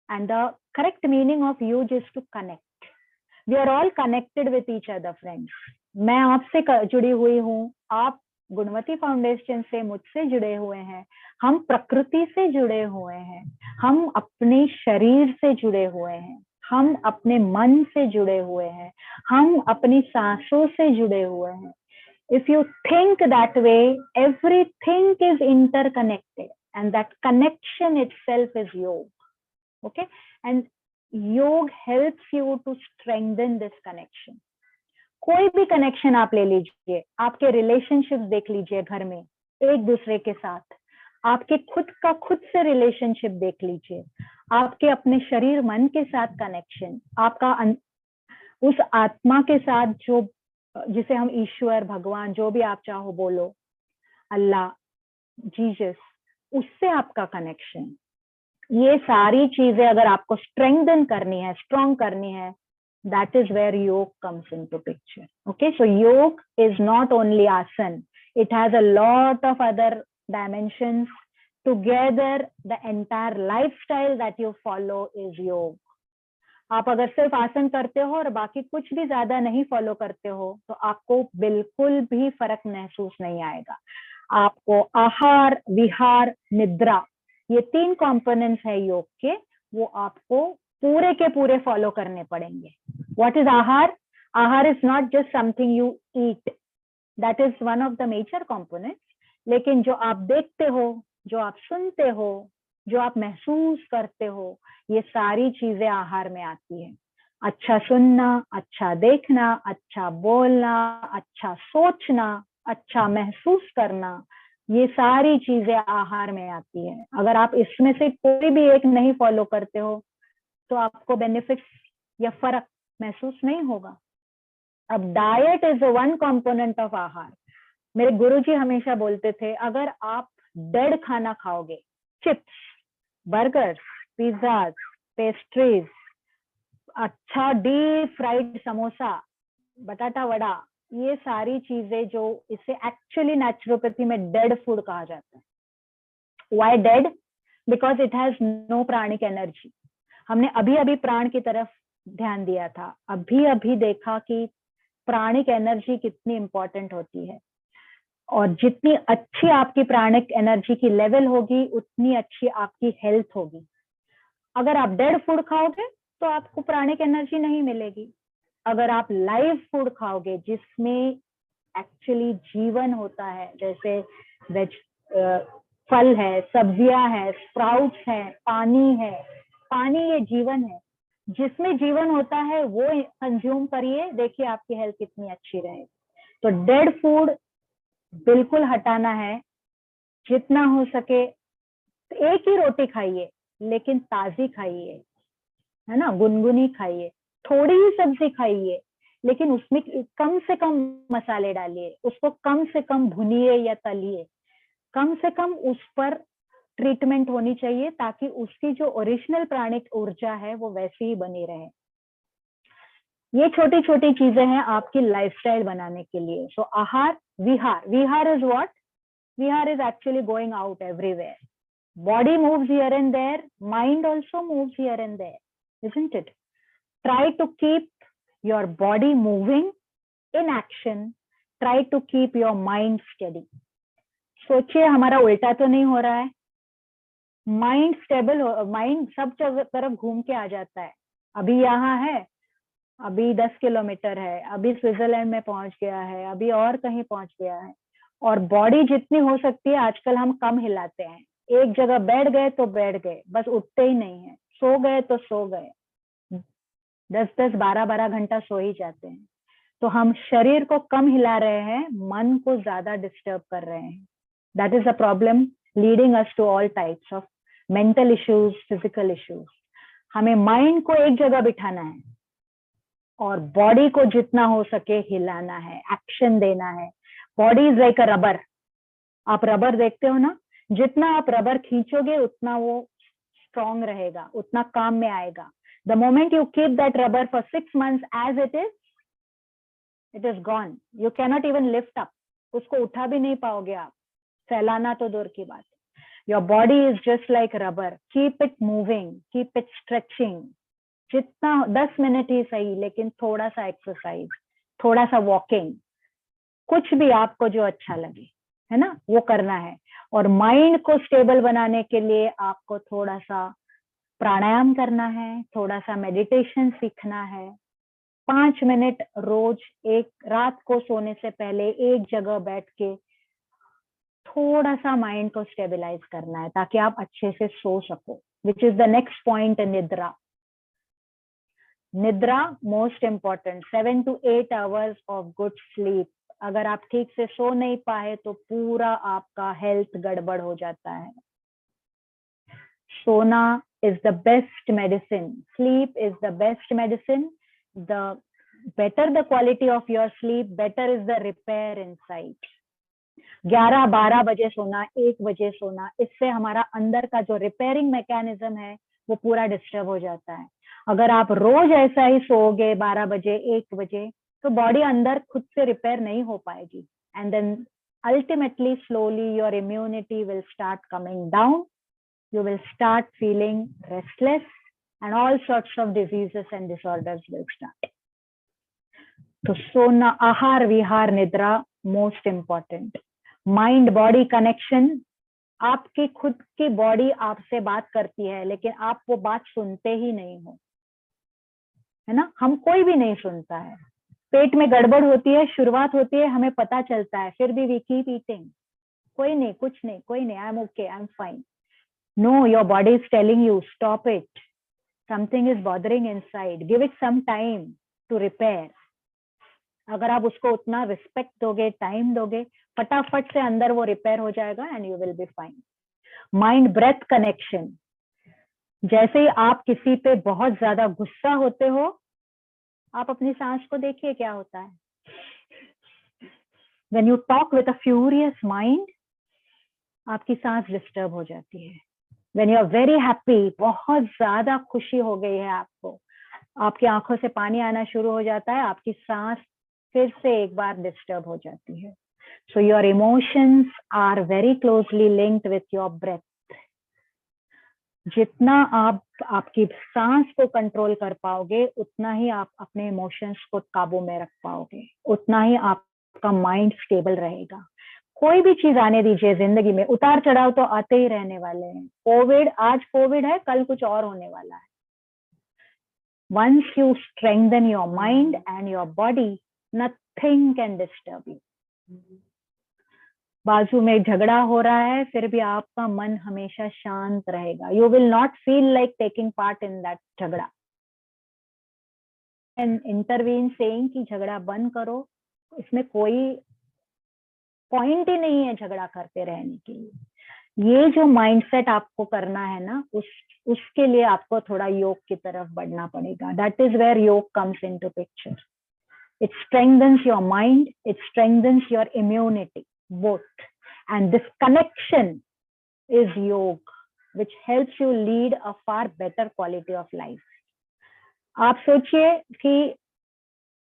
and the correct meaning of yuj is to connect. We are all connected with each other friends. मैं आपसे जुड़ी हुई हूँ, आप गुणवती फाउंडेशन से मुझसे जुड़े हुए हैं, हम प्रकृति से जुड़े हुए हैं, हम अपने शरीर से जुड़े हुए हैं, हम अपने मन से जुड़े हुए हैं, हम अपनी सांसों से जुड़े हुए हैं। If you think that way, everything is interconnected and that connection itself is yoga. Okay? And yoga helps you to strengthen this connection. कोई भी कनेक्शन आप ले लीजिए, आपके रिलेशनशिप देख लीजिए घर में एक दूसरे के साथ, आपके खुद का खुद से रिलेशनशिप देख लीजिए, आपके अपने शरीर मन के साथ कनेक्शन, आपका उस आत्मा के साथ जो, जिसे हम ईश्वर, भगवान, जो भी आप चाहो बोलो, अल्लाह, जीसस, उससे आपका कनेक्शन। ये सारी चीजें अगर आपको स्ट्रेंथन करनी है, स्ट्रॉन्ग करनी है, that is where yoga comes into picture. Okay, so yoga is not only asan, it has a lot of other dimensions. Together the entire lifestyle that you follow is yoga. आप अगर सिर्फ आसन करते हो और बाकी कुछ भी ज्यादा नहीं फॉलो करते हो, तो आपको बिल्कुल भी फर्क महसूस नहीं आएगा। आपको आहार, विहार, निद्रा, ये 3 कंपोनेंट्स है योग के, वो आपको पूरे के पूरे फॉलो करने पड़ेंगे। What is ahar? Ahar is not just something you eat. That is one of the major components. लेकिन जो आप देखते हो, जो आप सुनते हो, जो आप महसूस करते हो, ये सारी चीजें आहार में आती है। अच्छा सुनना, अच्छा देखना, अच्छा बोलना, अच्छा सोचना, अच्छा महसूस करना, ये सारी चीजें आहार में आती है। अगर आप इसमें से कोई भी एक नहीं फॉलो करते हो, तो आपको बेनिफिट्स या फर्क महसूस नहीं होगा। अब diet is one component of आहार। मेरे गुरुजी हमेशा बोलते थे, अगर आप डेड खाना खाओगे, चिप्स, बर्गर्स, पिज्जाज, पेस्ट्रीज, अच्छा डीप फ्राइड समोसा, बटाटा वड़ा, ये सारी चीजें जो इसे एक्चुअली नेचुरोपैथी में डेड फूड कहा जाता है. Why dead? Because it has no pranic energy. हमने अभी अभी प्राण की तरफ ध्यान दिया था, अभी अभी देखा कि प्राणिक एनर्जी कितनी इंपॉर्टेंट होती है, और जितनी अच्छी आपकी प्राणिक एनर्जी की लेवल होगी उतनी अच्छी आपकी हेल्थ होगी. अगर आप डेड फूड खाओगे तो आपको प्राणिक एनर्जी नहीं मिलेगी. अगर आप लाइव फूड खाओगे जिसमें एक्चुअली जीवन होता है, जैसे वेज फल है, सब्जियां हैं, स्प्राउट्स हैं, पानी है, पानी ये जीवन है, जिसमें जीवन होता है वो कंज्यूम करिए, देखिए आपकी हेल्थ कितनी अच्छी रहेगी. तो डेड फूड बिल्कुल हटाना है. जितना हो सके एक ही रोटी खाइए लेकिन ताजी खाइए, है ना, गुनगुनी खाइए. थोड़ी ही सब्जी खाइए लेकिन उसमें कम से कम मसाले डालिए, उसको कम से कम भुनिए या तलिए, कम से कम उस पर ट्रीटमेंट होनी चाहिए ताकि उसकी जो ओरिजिनल प्राणिक ऊर्जा है वो वैसी ही बनी रहे. ये छोटी छोटी चीजें हैं आपकी लाइफस्टाइल बनाने के लिए. सो आहार विहार. विहार इज व्हाट? विहार is actually going out everywhere. Body moves here and there, mind also moves here and there, isn't it? Try to keep your body moving in action. Try to keep your mind steady. सोचिए हमारा उल्टा तो नहीं हो रहा है. Mind stable हो, mind सब तरफ घूम के आ जाता है. अभी यहाँ है, अभी 10 किलोमीटर है, अभी स्विट्जरलैंड में पहुंच गया है, अभी और कहीं पहुंच गया है. और बॉडी जितनी हो सकती है आजकल हम कम हिलाते हैं. एक जगह बैठ गए तो बैठ गए, बस उठते ही नहीं है. सो गए तो सो गए, 10-10 12-12 घंटा सो ही जाते हैं. तो हम शरीर को कम हिला रहे हैं, मन को ज्यादा डिस्टर्ब कर रहे हैं. That is a problem leading us to all types of mental issues, physical issues. हमें माइंड को एक जगह बिठाना है और बॉडी को जितना हो सके हिलाना है, एक्शन देना है. Body is like a rubber. आप रबर देखते हो ना, जितना आप रबर खींचोगे उतना वो स्ट्रॉन्ग रहेगा, उतना काम में आएगा. The moment you keep that rubber for 6 months as it is gone. You cannot even lift up. उसको उठा भी नहीं पाओगे आप, फैलाना तो दूर की बात. Your body is just like rubber. Keep it moving, keep it stretching. जितना 10 मिनट ही सही, लेकिन थोड़ा सा एक्सरसाइज, थोड़ा सा वॉकिंग, कुछ भी आपको जो अच्छा लगे, है ना, वो करना है. और माइंड को स्टेबल बनाने के लिए आपको थोड़ा सा प्राणायाम करना है, थोड़ा सा मेडिटेशन सीखना है. 5 मिनट रोज, एक रात को सोने से पहले एक जगह बैठ के थोड़ा सा माइंड को स्टेबलाइज करना है ताकि आप अच्छे से सो सको. Which is the next point, निद्रा. निद्रा most important. 7 to 8 hours of good sleep. अगर आप ठीक से सो नहीं पाए तो पूरा आपका हेल्थ गड़बड़ हो जाता है. सोना is the best medicine. Sleep is the best medicine. The better the quality of your sleep, better is the repair inside. 11-12 बजे सोना, 1 बजे सोना, इससे हमारा अंदर का जो रिपेयरिंग मैकेनिज्म है वो पूरा डिस्टर्ब हो जाता है. अगर आप रोज ऐसा ही सोओगे 12 बजे, 1 बजे, तो बॉडी अंदर खुद से रिपेयर नहीं हो पाएगी. And then ultimately slowly your immunity will start coming down. You will start feeling restless and all sorts of diseases and disorders will start. तो सोना, आहार, विहार, निद्रा most important. Mind body connection. आपकी खुद की बॉडी आपसे बात करती है लेकिन आप वो बात सुनते ही नहीं हो, है ना. हम कोई भी नहीं सुनता है. पेट में गड़बड़ होती है, शुरुआत होती है, हमें पता चलता है, फिर भी वी कीप ईटिंग. कोई नहीं, कुछ नहीं, कोई नहीं, I am okay, I am fine. No, your body is telling you, stop it. Something is bothering inside. Give it some time to repair. अगर आप उसको उतना रिस्पेक्ट दोगे, टाइम दोगे, फटाफट से अंदर वो रिपेयर हो जाएगा and you will be fine. Mind breath connection. जैसे ही आप किसी पे बहुत ज्यादा गुस्सा होते हो, आप अपनी सांस को देखिए क्या होता है. When you talk with a furious mind, आपकी सांस डिस्टर्ब हो जाती है. When you are very happy, बहुत ज्यादा खुशी हो गई है आपको, आपकी आंखों से पानी आना शुरू हो जाता है, आपकी सांस फिर से एक बार डिस्टर्ब हो जाती है. So your emotions are very closely linked with your breath. जितना आप आपकी सांस को कंट्रोल कर पाओगे उतना ही आप अपने इमोशंस को काबू में रख पाओगे, उतना ही आपका माइंड स्टेबल रहेगा. कोई भी चीज आने दीजिए जिंदगी में, उतार चढ़ाव तो आते ही रहने वाले हैं. कोविड, आज कोविड है, कल कुछ और होने वाला है. Once you strengthen your mind and your body, nothing can disturb you. बाजू में झगड़ा हो रहा है, फिर भी आपका मन हमेशा शांत रहेगा. You will not feel like taking part in that झगड़ा एंड इंटरवीन सेइंग कि झगड़ा बंद करो. इसमें कोई पॉइंट ही नहीं है झगड़ा करते रहने के लिए. ये जो माइंडसेट आपको करना है ना, उसके लिए आपको थोड़ा योग की तरफ बढ़ना पड़ेगा. दैट इज वेयर योग comes into picture. It strengthens your mind, it strengthens your immunity both, and this connection is yoga, which helps you lead a far better quality of life. आप सोचिए कि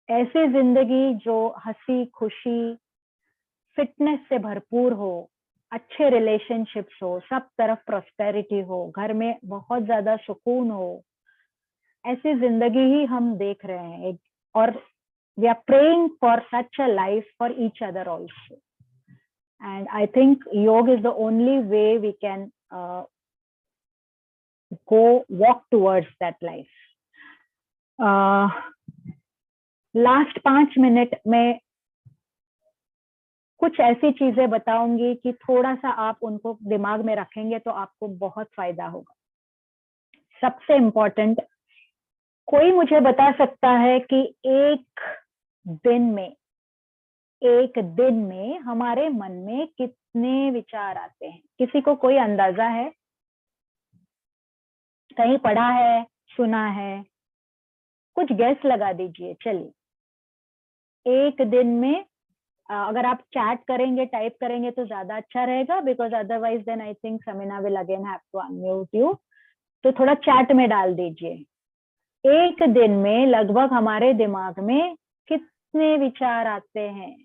ऐसी जिंदगी जो हंसी खुशी फिटनेस से भरपूर हो, अच्छे रिलेशनशिप्स हो, सब तरफ प्रॉस्पेरिटी हो, घर में बहुत ज्यादा सुकून हो, ऐसी जिंदगी ही हम देख रहे हैं. और we are praying for such a life for each other also. And I think yoga is the only way we can walk towards that life. Last 5 minute में कुछ ऐसी चीजें बताऊंगी कि थोड़ा सा आप उनको दिमाग में रखेंगे तो आपको बहुत फायदा होगा. सबसे इम्पोर्टेंट, कोई मुझे बता सकता है कि एक दिन में हमारे मन में कितने विचार आते हैं? किसी को कोई अंदाजा है? कहीं पढ़ा है, सुना है? कुछ गेस लगा दीजिए. चलिए, एक दिन में अगर आप चैट करेंगे, टाइप करेंगे तो ज्यादा अच्छा रहेगा, because otherwise then I think Sameena will again have to unmute you. तो थोड़ा चैट में डाल दीजिए. एक दिन में लगभग हमारे दिमाग में कितने विचार आते हैं?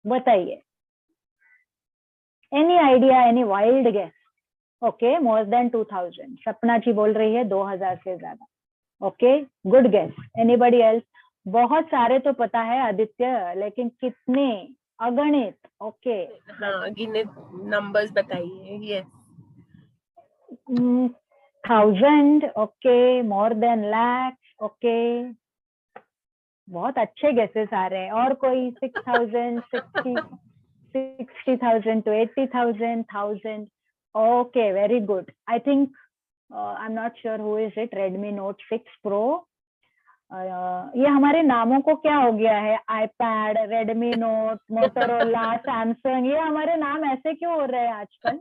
बताइए. Any idea, any wild guess? Okay, more than 2000. Sapna ji बोल रही है 2000 से ज्यादा. Okay, good guess. Anybody else? बहुत सारे तो पता है आदित्य, लेकिन कितने? अगणित. ओके, हाँ, गिने नंबर्स बताइए. Yes, 1000. Okay, more then lakhs. Okay, बहुत अच्छे गेसेस आ रहे हैं. और कोई? 6000, 60,000 to 80,000, 1000. Okay, very good. I think I am not sure who is it. Redmi Note 6 Pro. ये हमारे नामों को क्या हो गया है? IPad, Redmi Note, Motorola, Samsung, ये हमारे नाम ऐसे क्यों हो रहे हैं आजकल?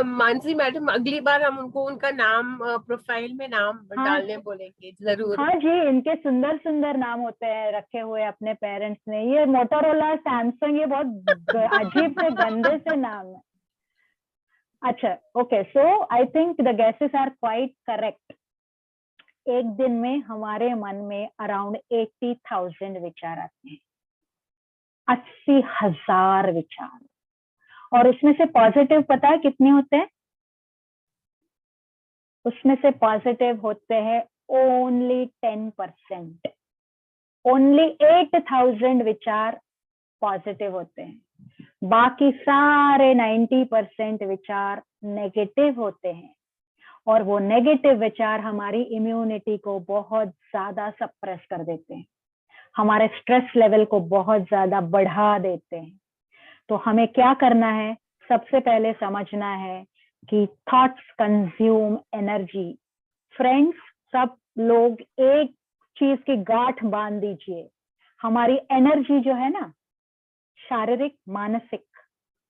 मानसी मैडम, अगली बार हम उनको उनका नाम प्रोफाइल में नाम डालने बोलेंगे जरूर. हाँ जी, इनके सुंदर सुंदर नाम होते हैं रखे हुए अपने पेरेंट्स ने. ये मोटोरोला, सैमसंग, ये बहुत अजीब से गंदे से नाम है. अच्छा, okay, so I think the guesses are quite correct. एक दिन में हमारे मन में अराउंड 80,000 विचार आते हैं. 80,000 विचार. और उसमें से पॉजिटिव पता है कितने होते हैं? उसमें से पॉजिटिव होते हैं ओनली 10%. ओनली 8,000 विचार पॉजिटिव होते हैं. बाकी सारे 90% विचार नेगेटिव होते हैं. और वो नेगेटिव विचार हमारी इम्यूनिटी को बहुत ज्यादा सप्रेस कर देते हैं, हमारे स्ट्रेस लेवल को बहुत ज्यादा बढ़ा देते हैं. तो हमें क्या करना है? सबसे पहले समझना है कि थॉट्स कंज्यूम एनर्जी. फ्रेंड्स, सब लोग एक चीज की गांठ बांध दीजिए. हमारी एनर्जी जो है ना, शारीरिक मानसिक,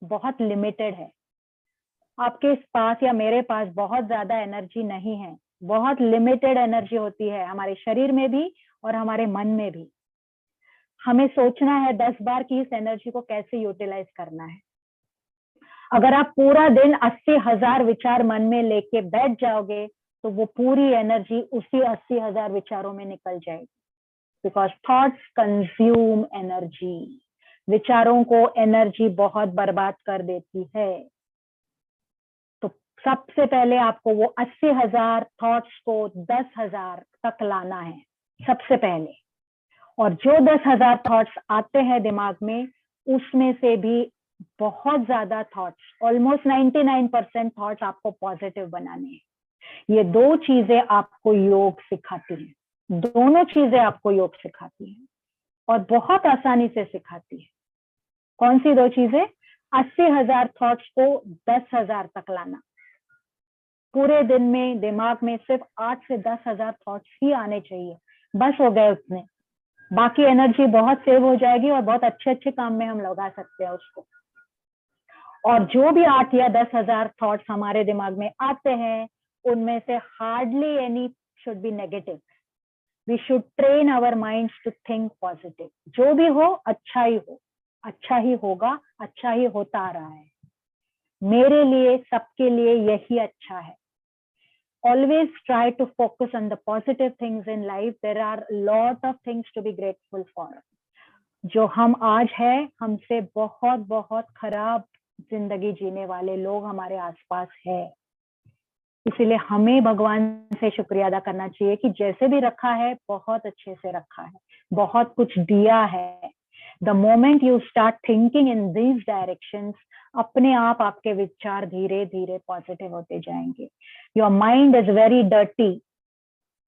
बहुत लिमिटेड है. आपके पास या मेरे पास बहुत ज्यादा एनर्जी नहीं है. बहुत लिमिटेड एनर्जी होती है हमारे शरीर में भी और हमारे मन में भी. हमें सोचना है 10 बार कि इस एनर्जी को कैसे यूटिलाइज करना है. अगर आप पूरा दिन 80,000 विचार मन में लेके बैठ जाओगे तो वो पूरी एनर्जी उसी 80,000 विचारों में निकल जाएगी. Because thoughts consume energy. विचारों को एनर्जी बहुत बर्बाद कर देती है। तो सबसे पहले आपको वो 80,000 थॉट्स को 10,000 तक लाना है सबसे पहले। और जो 10,000 थॉट्स आते हैं दिमाग में, उसमें से भी बहुत ज्यादा थॉट्स, ऑलमोस्ट 99% थॉट्स आपको पॉजिटिव बनाने हैं। ये दो चीजें आपको योग सिखाती हैं, दोनों चीजें आपको योग सिखाती हैं और बहुत आसानी से सिखाती है। कौन सी दो चीजें? 80,000 थॉट्स को 10,000 तक लाना। पूरे दिन में दिमाग में सिर्फ 8 से 10,000 थॉट्स ही आने चाहिए, बस हो गए उतने। बाकी एनर्जी बहुत सेव हो जाएगी और बहुत अच्छे अच्छे काम में हम लगा सकते हैं उसको। और जो भी 8 या 10,000 थॉट्स हमारे दिमाग में आते हैं, उनमें से hardly any should be negative. We should train our minds to think positive. जो भी हो अच्छा ही हो, अच्छा ही होगा, अच्छा ही होता आ रहा है, मेरे लिए, सबके लिए यही अच्छा है। Always try to focus on the positive things in life. There are a lot of things to be grateful for. जो हम आज है, हमसे बहुत बहुत खराब जिंदगी जीने वाले लोग हमारे आसपास है। इसीलिए हमें भगवान से शुक्रिया अदा करना चाहिए कि जैसे भी रखा है बहुत अच्छे से रखा है, बहुत कुछ दिया है। The moment you start thinking in these directions, अपने आप आपके विचार धीरे धीरे पॉजिटिव होते जाएंगे। Your mind is very dirty.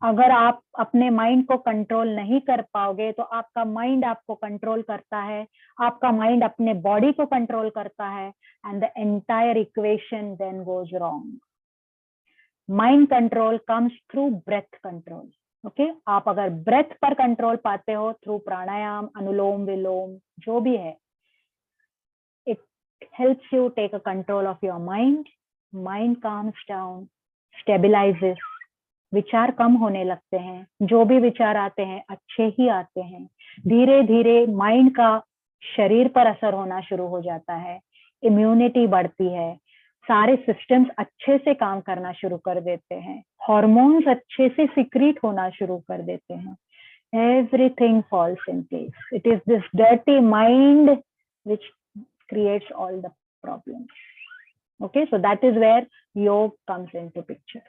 अगर आप अपने माइंड को कंट्रोल नहीं कर पाओगे तो आपका माइंड आपको कंट्रोल करता है, आपका माइंड अपने बॉडी को कंट्रोल करता है, and the entire equation then goes wrong. Mind control comes through breath control. Okay, आप अगर ब्रेथ पर कंट्रोल पाते हो थ्रू प्राणायाम, अनुलोम विलोम, जो भी है, it helps you take a control of your mind. Mind calms down, stabilises, विचार कम होने लगते हैं। जो भी विचार आते हैं अच्छे ही आते हैं। धीरे धीरे माइंड का शरीर पर असर होना शुरू हो जाता है, इम्यूनिटी बढ़ती है, सारे सिस्टम्स अच्छे से काम करना शुरू कर देते हैं, हार्मोन्स अच्छे से सिक्रीट होना शुरू कर देते हैं। Everything falls in place. It is this dirty mind which creates all the problems. Okay, so that is where yoga comes into picture.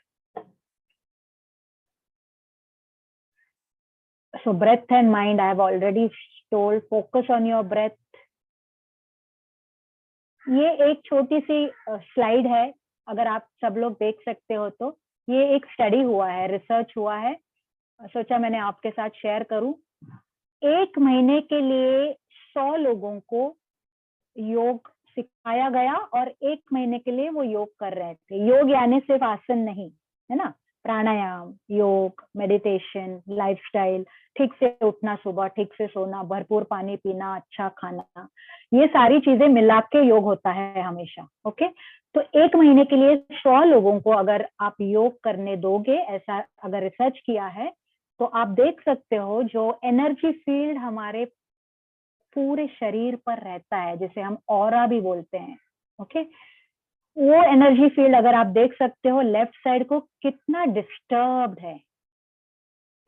So breath and mind, I have already told, focus on your breath. ये एक छोटी सी slide है, अगर आप सब लोग देख सकते हो तो। ये एक स्टडी हुआ है, रिसर्च हुआ है, सोचा मैंने आपके साथ शेयर करूं। 1 महीने के लिए 100 लोगों को योग सिखाया गया और 1 महीने के लिए वो योग कर रहे थे। योग यानी सिर्फ आसन नहीं, है ना, प्राणायाम, योग, मेडिटेशन, लाइफस्टाइल, ठीक से उठना, सुबह ठीक से सोना, भरपूर पानी पीना, अच्छा खाना, ये सारी चीजें मिला के योग होता है हमेशा। ओके, तो 1 महीने के लिए 100 लोगों को अगर आप योग करने दोगे, ऐसा अगर रिसर्च किया है, तो आप देख सकते हो जो एनर्जी फील्ड हमारे पूरे शरीर पर रहता है, जिसे हम ऑरा भी बोलते हैं। ओके, वो एनर्जी फील्ड अगर आप देख सकते हो लेफ्ट साइड को, कितना डिस्टर्ब्ड है,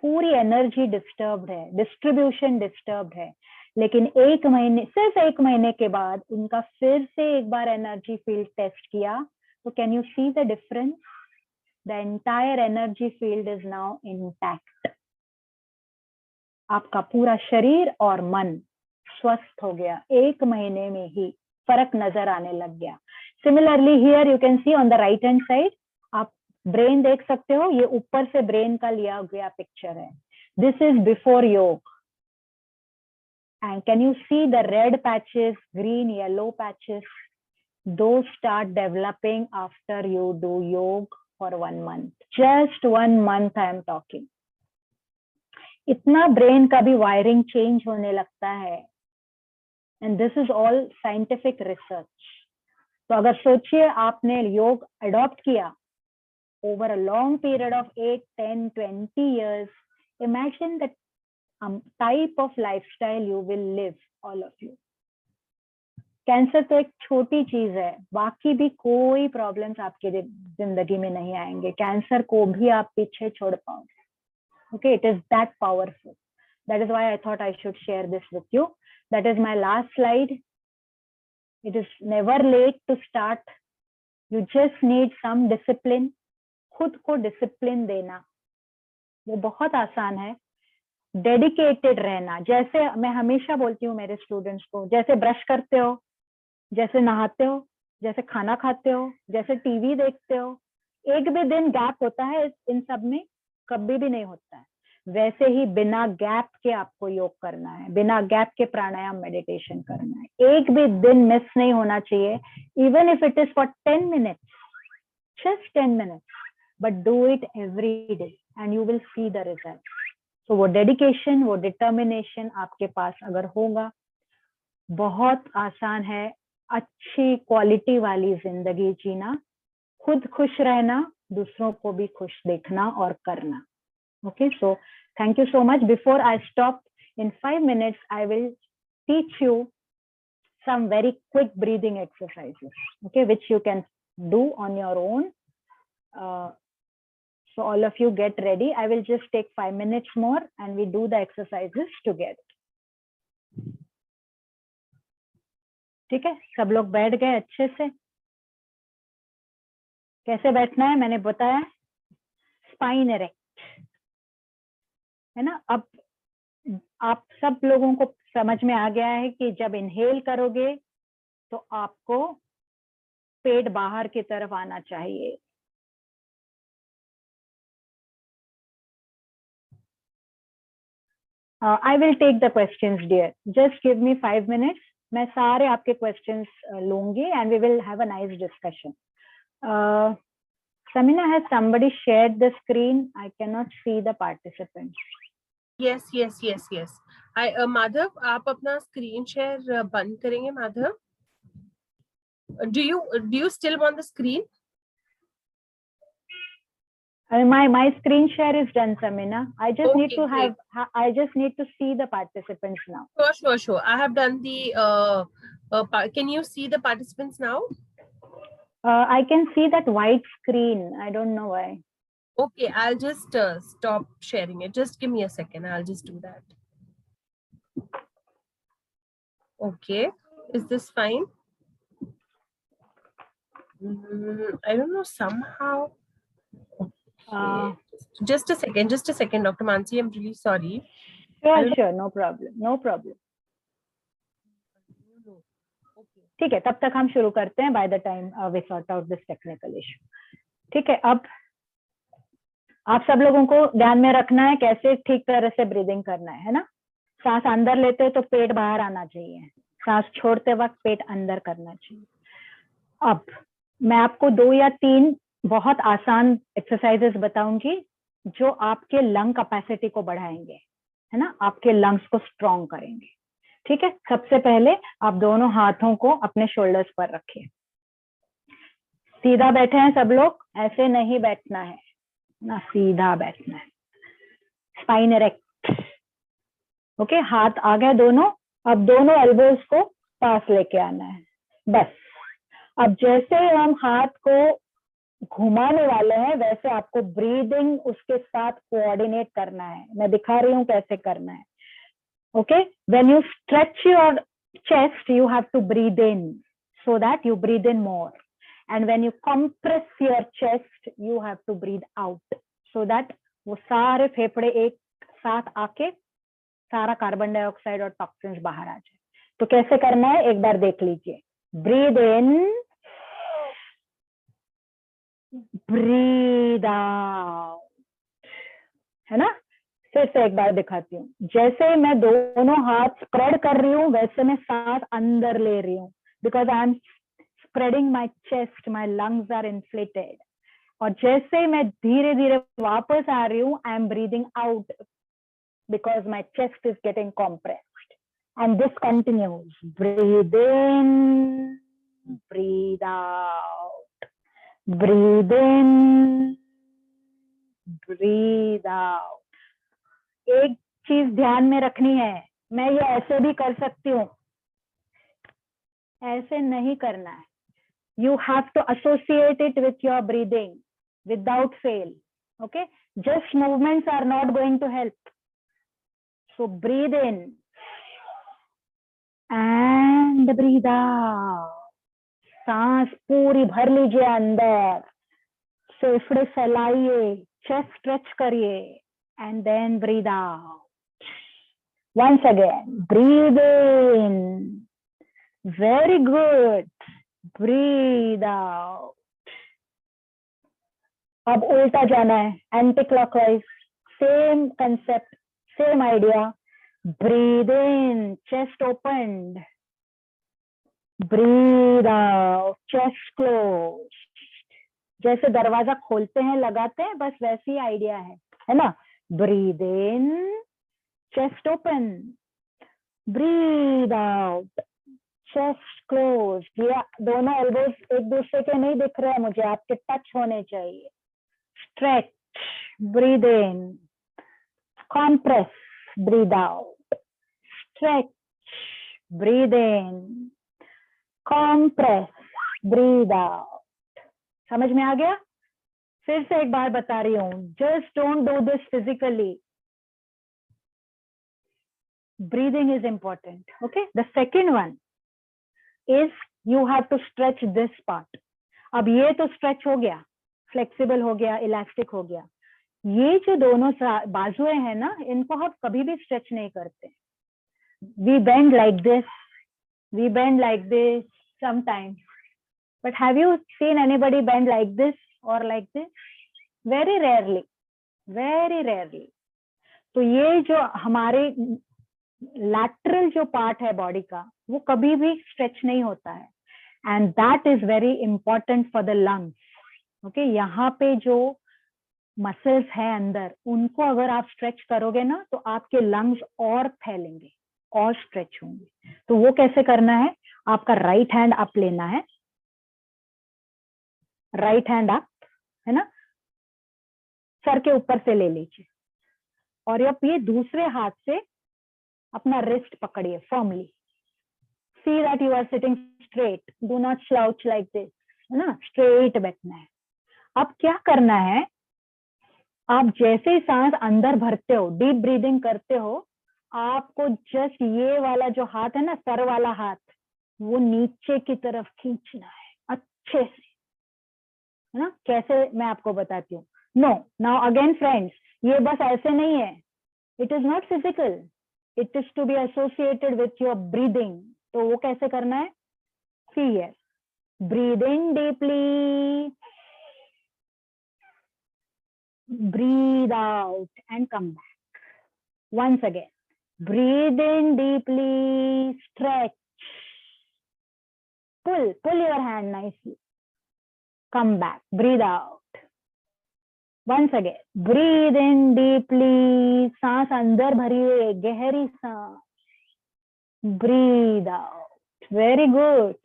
पूरी एनर्जी डिस्टर्ब्ड है, डिस्ट्रीब्यूशन डिस्टर्ब्ड है। लेकिन 1 महीने, सिर्फ 1 महीने के बाद उनका फिर से एक बार एनर्जी फील्ड टेस्ट किया, तो can you see the difference? The entire energy field is now intact. आपका पूरा शरीर और मन स्वस्थ हो गया, 1 महीने में ही फर्क नजर आने लग गया। Similarly here you can see on the right hand side, आप ब्रेन देख सकते हो, ये ऊपर से ब्रेन का लिया गया पिक्चर है। दिस इज बिफोर योग, and can you see the red patches, green, yellow patches? Those start developing after you do yoga for 1 month. Just 1 month I am talking. इतना ब्रेन का भी वायरिंग चेंज होने लगता है, and this is all scientific research. तो अगर सोचिए आपने योग अडॉप्ट किया over a long period of 8, 10, 20 years, imagine that type of lifestyle you will live, all of you. Cancer तो एक छोटी चीज है, बाकी भी कोई प्रॉब्लम्स आपके जिंदगी में नहीं आएंगे, कैंसर को भी आप पीछे छोड़ पाओगे। Okay, it is that powerful. That is why I thought I should share this with you. That is my last slide. It is never late to start. You just need some discipline. खुद को discipline देना वो बहुत आसान है. Dedicated रहना, जैसे मैं हमेशा बोलती हूँ मेरे स्टूडेंट्स को, जैसे ब्रश करते हो, जैसे नहाते हो, जैसे खाना खाते हो, जैसे टीवी देखते हो, एक भी दिन गैप होता है इन सब में, कभी भी नहीं होता है. वैसे ही बिना गैप के आपको योग करना है, बिना गैप के प्राणायाम मेडिटेशन करना है. एक भी दिन मिस नहीं होना चाहिए, even if it is for 10 minutes, just 10 minutes, but do it every day and you will see the result. So वो डेडिकेशन, वो डिटर्मिनेशन आपके पास अगर होगा, बहुत आसान है अच्छी क्वालिटी वाली जिंदगी जीना, खुद खुश रहना, दूसरों को भी खुश देखना और करना. Okay, so thank you so much. Before I stop, in 5 minutes, I will teach you some very quick breathing exercises, okay, which you can do on your own. So all of you get ready. I will just take 5 minutes more and we do the exercises together. ठीक है, सब लोग बैठ गए अच्छे से. कैसे बैठना है मैंने बताया, स्पाइन इरेक्ट है ना. अब आप सब लोगों को समझ में आ गया है कि जब इनहेल करोगे तो आपको पेट बाहर की तरफ आना चाहिए. I will take the questions, dear. Just give me 5 minutes. मैं सारे आपके questions लूंगी and we will have a nice discussion. Samina, has somebody shared the screen? I cannot see the participants. Yes. Madhav, आप अपना स्क्रीन शेयर बंद करेंगे Madhav? Do you still want the screen? My screen share is done, Samina. I just need to Okay, I just need to see the participants now. Sure. I have done the. Can you see the participants now? I can see that white screen. I don't know why. Okay, I'll just stop sharing it. Just give me a second. I'll just do that. Okay, is this fine? I don't know, somehow. Okay. Just a second, Dr. Mansi. I'm really sorry. Sure, no problem. ठीक है, तब तक हम शुरू करते हैं. By the time we sort out this technical issue. ठीक है, अब आप सब लोगों को ध्यान में रखना है कैसे ठीक तरह से ब्रीदिंग करना है ना. सांस अंदर लेते हैं तो पेट बाहर आना चाहिए, सांस छोड़ते वक्त पेट अंदर करना चाहिए. अब मैं आपको 2 या 3 बहुत आसान एक्सरसाइजेस बताऊंगी जो आपके लंग कैपेसिटी को बढ़ाएंगे, है ना, आपके लंग्स को स्ट्रॉन्ग करेंगे. ठीक है, सबसे पहले आप दोनों हाथों को अपने शोल्डर्स पर रखिए. सीधा बैठे हैं सब लोग, ऐसे नहीं बैठना है ना, सीधा बैठना है. Spine erect. ओके, हाथ आ गए दोनों. अब दोनों एल्बोज को पास लेके आना है, बस. अब जैसे हम हाथ को घुमाने वाले हैं वैसे आपको ब्रीदिंग उसके साथ कोऑर्डिनेट करना है. मैं दिखा रही हूँ कैसे करना है. Okay, when you stretch your chest you have to breathe in so that you breathe in more, and when you compress your chest you have to breathe out so that वो सारे फेफड़े एक साथ आके सारा कार्बन डाइऑक्साइड और toxins बाहर आ जाए. तो कैसे करना है एक बार देख लीजिए. ब्रीद इन, ब्रीद आउट, है ना. फिर से एक बार दिखाती हूँ. जैसे मैं दोनों हाथ स्प्रेड कर रही हूँ वैसे मैं सांस अंदर ले रही हूँ, because I am spreading my chest, my lungs are inflated. और जैसे मैं धीरे धीरे वापस आ रही हूँ I am breathing out because my chest is getting compressed. And this continues. Breathe in, breathe out, breathe in, breathe out. एक चीज ध्यान में रखनी है, मैं ये ऐसे भी कर सकती हूँ, ऐसे नहीं करना है. You have to associate it with your breathing without fail. Okay, just movements are not going to help. So breathe in and breathe out. सांस पूरी भर लीजिए अंदर, फेफड़े फैलाइए, चेस्ट स्ट्रेच करिए, and then breathe out. Once again, breathe in. Very good. Breathe out. अब उल्टा जाना है, anti clockwise, same concept, same idea. Breathe in, chest opened. Breathe out, chest close. जैसे दरवाजा खोलते हैं, लगाते हैं, बस वैसी आइडिया है ना. Breathe in, chest open. Breathe out, chest close. ये दोनों एल्बोज एक दूसरे के नहीं दिख रहे हैं मुझे, आपके टच होने चाहिए. Stretch, breathe in, compress, breathe out. Stretch, breathe in, compress, breathe out. समझ में आ गया? फिर से एक बार बता रही हूँ, just don't do this physically. Breathing is important. Okay? The second one is you have to stretch this part. अब ये तो stretch हो गया, फ्लेक्सिबल हो गया, इलास्टिक हो गया. ये जो दोनों बाजुएं हैं ना, इनको हम कभी भी स्ट्रेच नहीं करते. We bend like this, we bend like this sometimes, but have you seen anybody bend like this और like this? Very rarely, very rarely. तो ये जो हमारे लैटरल जो पार्ट है बॉडी का, वो कभी भी स्ट्रेच नहीं होता है, and that is very important for the lungs. Okay, यहाँ पे जो मसल्स हैं अंदर, उनको अगर आप स्ट्रेच करोगे ना, तो आपके लंग्स और फैलेंगे और स्ट्रेच होंगे. तो वो कैसे करना है? आपका राइट हैंड अप लेना है, राइट हैंड अप, है ना, सर के ऊपर से ले लीजिए. और अब ये दूसरे हाथ से अपना रिस्ट पकड़िए firmly. See that you are sitting straight, do not slouch like this, है ना, स्ट्रेट बैठना है. अब क्या करना है, आप जैसे ही सांस अंदर भरते हो, डीप ब्रीदिंग करते हो, आपको जस्ट ये वाला जो हाथ है ना, सर वाला हाथ, वो नीचे की तरफ खींचना है अच्छे से, है ना. कैसे मैं आपको बताती हूँ. नो, नाउ अगेन फ्रेंड्स, ये बस ऐसे नहीं है. It is not physical, it is to be associated with your breathing. तो वो कैसे करना है? See here, breathe in deeply, breathe out and come back. Once again, breathe in deeply, stretch, pull your hand nicely, come back, breathe out. Once again, breathe in deeply, सांस अंदर भरिए, गहरी सांस, breathe out. Very good.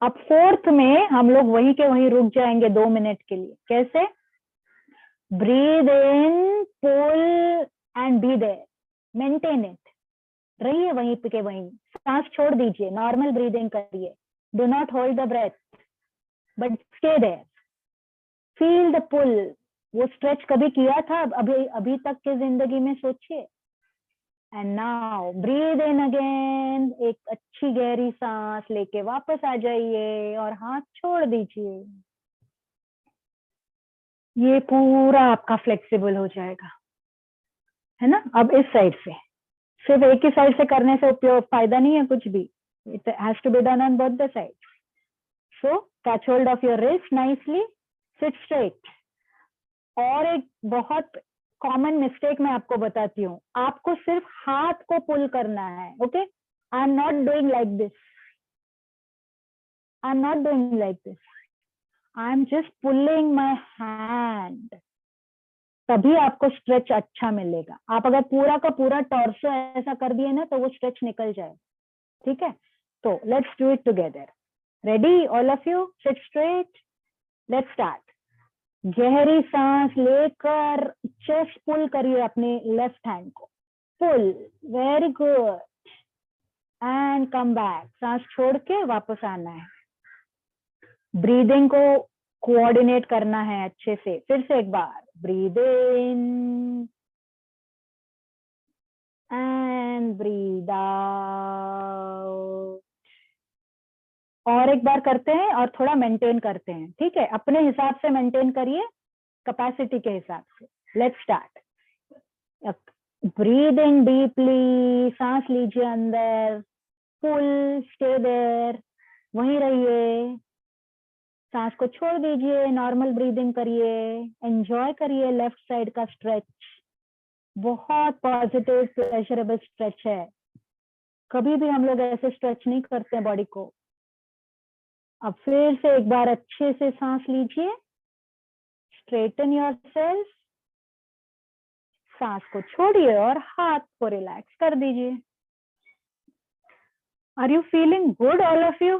अब fourth में हम लोग वहीं के वहीं रुक जाएंगे 2 मिनट के लिए. कैसे? Breathe in, pull and be there. Maintain it. रहिए वहीं पे के वहीं. सांस छोड़ दीजिए, नॉर्मल ब्रीदिंग करिए. Do not hold the breath, but stay there. Feel the pull. वो स्ट्रेच कभी किया था अभी तक के जिंदगी में? सोचिए. And now breathe in again. एक अच्छी गहरी सांस लेके वापस आ जाइए और हाथ छोड़ दीजिए. ये पूरा आपका फ्लेक्सिबल हो जाएगा, है ना. अब इस साइड से, सिर्फ एक ही साइड से करने से उपयोग फायदा नहीं है कुछ भी. It has to be done on both the side. So catch hold of your wrist nicely, sit straight. और एक बहुत कॉमन मिस्टेक मैं आपको बताती हूँ, आपको सिर्फ हाथ को पुल करना है. Okay, I am not doing like this, I am not doing like this, I am just pulling my hand. तभी आपको स्ट्रेच अच्छा मिलेगा. आप अगर पूरा का पूरा टॉर्सो ऐसा कर दिए ना, तो वो स्ट्रेच निकल जाए. ठीक है, तो let's do it together. Ready all of you? Seat straight, let's start. गहरी सांस लेकर चेस्ट पुल करिए अपने लेफ्ट हैंड को. Pull, very good. And come back. सांस छोड़ के वापस आना है. ब्रीदिंग को कोऑर्डिनेट करना है अच्छे से. फिर से एक बार, breathe in and breathe out. और एक बार करते हैं और थोड़ा मेंटेन करते हैं, ठीक है? अपने हिसाब से मेंटेन करिए, कैपेसिटी के हिसाब से। Let's start. ब्रीदिंग डीपली, सांस लीजिए अंदर, फुल, स्टे देयर, वहीं रहिए, सांस को छोड़ दीजिए, नॉर्मल ब्रीदिंग करिए, एंजॉय करिए लेफ्ट साइड का स्ट्रेच। बहुत पॉजिटिव प्लेजरेबल स्ट्रेच है, कभी भी हम लोग ऐसे स्ट्रेच नहीं करते हैं बॉडी को। अब फिर से एक बार अच्छे से सांस लीजिए, स्ट्रेटन योरसेल्फ, सांस को छोड़िए और हाथ को रिलैक्स कर दीजिए। Are you feeling good all of you?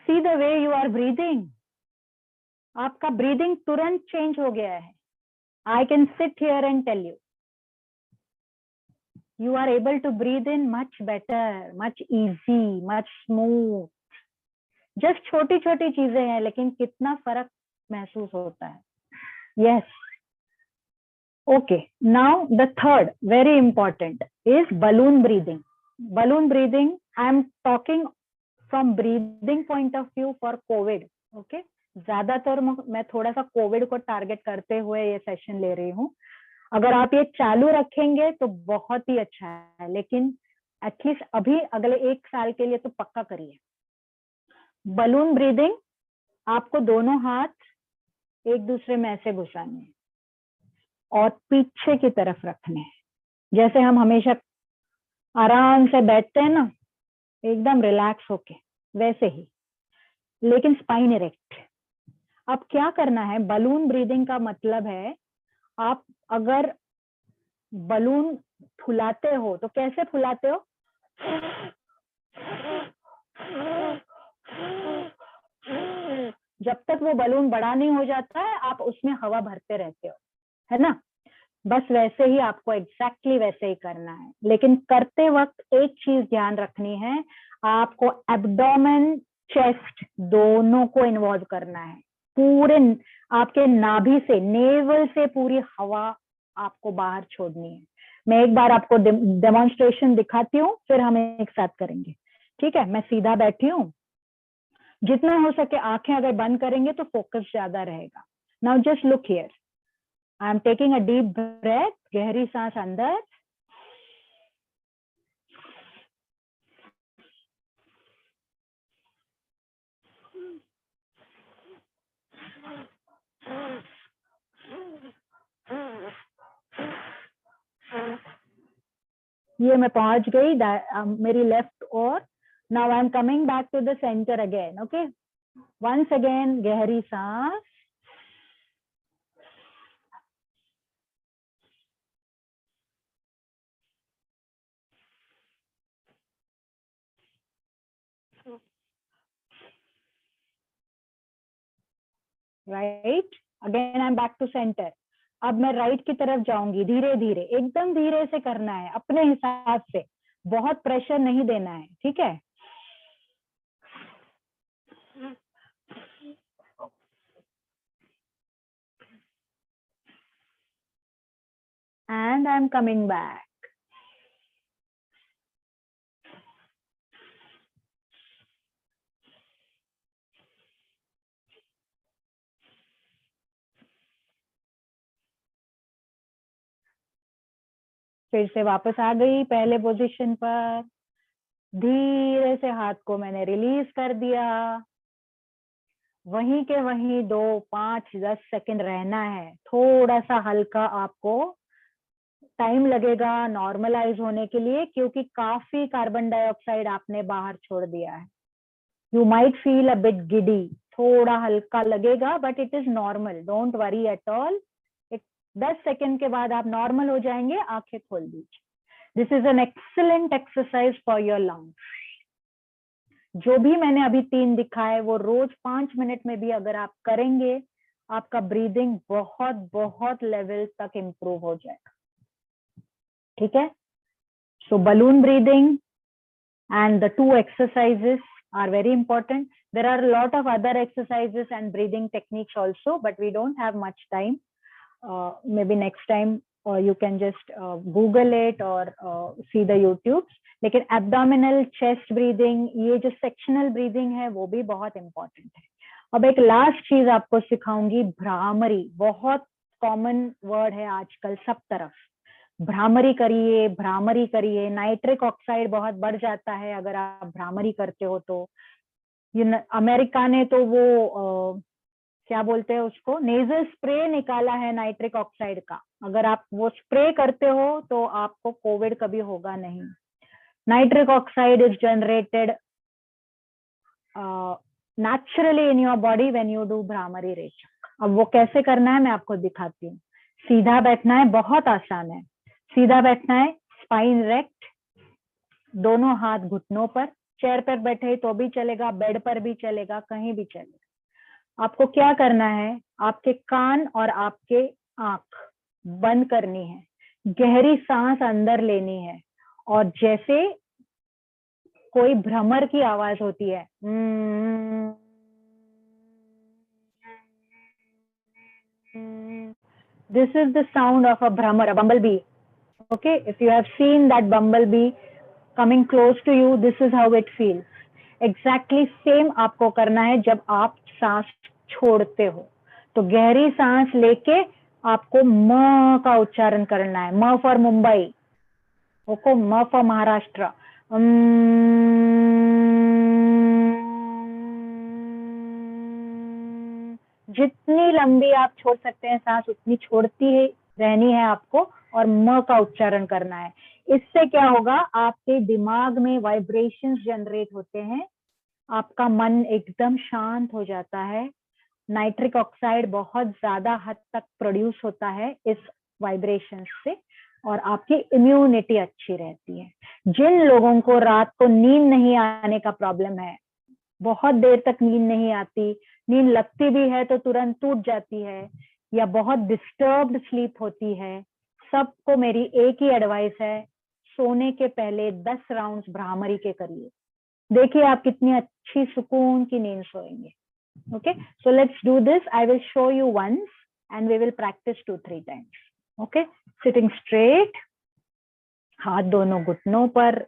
See the way you are breathing, आपका ब्रीदिंग तुरंत चेंज हो गया है। I can sit here and tell you, you are able to breathe in much better, much easy, much smooth. Just छोटी छोटी चीजें हैं, लेकिन कितना फर्क महसूस होता है। Yes, okay. Now the third very important is balloon breathing. Balloon breathing, I am talking from breathing point of view for Covid. Okay, ज्यादातर मैं थोड़ा सा कोविड को टारगेट करते हुए ये सेशन ले रही हूँ। अगर आप ये चालू रखेंगे तो बहुत ही अच्छा है, लेकिन एटलीस्ट अभी अगले 1 साल के लिए तो पक्का करिए। बलून ब्रीदिंग, आपको दोनों हाथ एक दूसरे में ऐसे घुसाने हैं और पीछे की तरफ रखने हैं, जैसे हम हमेशा आराम से बैठते हैं ना, एकदम रिलैक्स होके, वैसे ही, लेकिन स्पाइन इरेक्ट। अब क्या करना है, बलून ब्रीदिंग का मतलब है, आप अगर बलून फुलाते हो तो कैसे फुलाते हो? जब तक वो बलून बड़ा नहीं हो जाता है, आप उसमें हवा भरते रहते हो, है ना? बस वैसे ही आपको एग्जैक्टली वैसे ही करना है, लेकिन करते वक्त एक चीज ध्यान रखनी है, आपको एब्डोमेन, चेस्ट दोनों को इन्वॉल्व करना है। पूरे आपके नाभि से, नेवल से पूरी हवा आपको बाहर छोड़नी है। मैं एक बार आपको डेमोन्स्ट्रेशन दिखाती हूँ, फिर हम एक साथ करेंगे, ठीक है? मैं सीधा बैठी हूँ, जितना हो सके आंखें अगर बंद करेंगे तो फोकस ज्यादा रहेगा। Now just look here, I am taking a deep breath, गहरी सांस अंदर, ये मैं पहुंच गई मेरी लेफ्ट ओर। Now I am coming back to the center again. Okay, once again गहरी सांस, right, again I am back to center. अब मैं राइट की तरफ जाऊंगी, धीरे धीरे, एकदम धीरे से करना है, अपने हिसाब से, बहुत प्रेशर नहीं देना है, ठीक है? And I'm coming back. फिर से वापस आ गई पहले पोजीशन पर, धीरे से हाथ को मैंने रिलीज कर दिया, वहीं के वहीं 2, 5, 10 सेकंड रहना है। थोड़ा सा हल्का आपको टाइम लगेगा नॉर्मलाइज होने के लिए, क्योंकि काफी कार्बन डाइऑक्साइड आपने बाहर छोड़ दिया है। You might feel a bit giddy, थोड़ा हल्का लगेगा, but it is normal, don't worry at all. 10 second के बाद आप नॉर्मल हो जाएंगे, आंखें खोल दीजिए। This is an excellent exercise for your lungs. जो भी मैंने अभी 3 दिखाए, वो रोज 5 मिनट में भी अगर आप करेंगे, आपका ब्रीदिंग बहुत बहुत लेवल तक इंप्रूव हो जाएगा, ठीक है? सो balloon breathing and the 2 exercises are very important. There are a lot of other exercises and breathing techniques also, but we don't have much time. Maybe next time or you can just Google it or see the YouTube. लेकिन abdominal chest breathing, ये जो sectional breathing है वो भी बहुत important है। अब एक लास्ट चीज आपको सिखाऊंगी, भ्रामरी। बहुत कॉमन वर्ड है आजकल सब तरफ, भ्रामरी करिए, भ्रामरी करिए। नाइट्रिक ऑक्साइड बहुत बढ़ जाता है अगर आप भ्रामरी करते हो तो। अमेरिका ने तो वो क्या बोलते हैं उसको, नेजल स्प्रे निकाला है नाइट्रिक ऑक्साइड का। अगर आप वो स्प्रे करते हो तो आपको कोविड कभी होगा नहीं। Nitric oxide is generated naturally in your body when you do भ्रामरी रेचक। अब वो कैसे करना है मैं आपको दिखाती हूँ। सीधा बैठना है, बहुत आसान है। सीधा बैठना है, स्पाइन रेक्ट, दोनों हाथ घुटनों पर। चेयर पर बैठे तो भी चलेगा, बेड पर भी चलेगा, कहीं भी चलेगा। आपको क्या करना है, आपके कान और आपके आंख बंद करनी है, गहरी सांस अंदर लेनी है, और जैसे कोई भ्रमर की आवाज होती है, this is the sound of a Bhramar, a bumblebee. Okay, if you have seen that bumblebee coming close to you, this is how it feels. Exactly same आपको करना है जब आप सांस छोड़ते हो। तो गहरी सांस लेके आपको म का उच्चारण करना है, म फॉर मुंबई, ओके, म फॉर महाराष्ट्र। जितनी लंबी आप छोड़ सकते हैं सांस उतनी छोड़ती है रहनी है आपको, और म का उच्चारण करना है। इससे क्या होगा, आपके दिमाग में वाइब्रेशंस जनरेट होते हैं, आपका मन एकदम शांत हो जाता है। नाइट्रिक ऑक्साइड बहुत ज्यादा हद तक प्रोड्यूस होता है इस वाइब्रेशन से, और आपकी इम्यूनिटी अच्छी रहती है। जिन लोगों को रात को नींद नहीं आने का प्रॉब्लम है, बहुत देर तक नींद नहीं आती, नींद लगती भी है तो तुरंत टूट जाती है, या बहुत डिस्टर्ब्ड स्लीप होती है, सबको मेरी एक ही एडवाइस है, सोने के पहले 10 राउंड्स भ्रामरी के करिए। देखिए आप कितनी अच्छी सुकून की नींद सोएंगे। Okay, so let's do this. I will show you once and we will practise 2-3 times. Okay, sitting straight, हाथ दोनों घुटनों पर।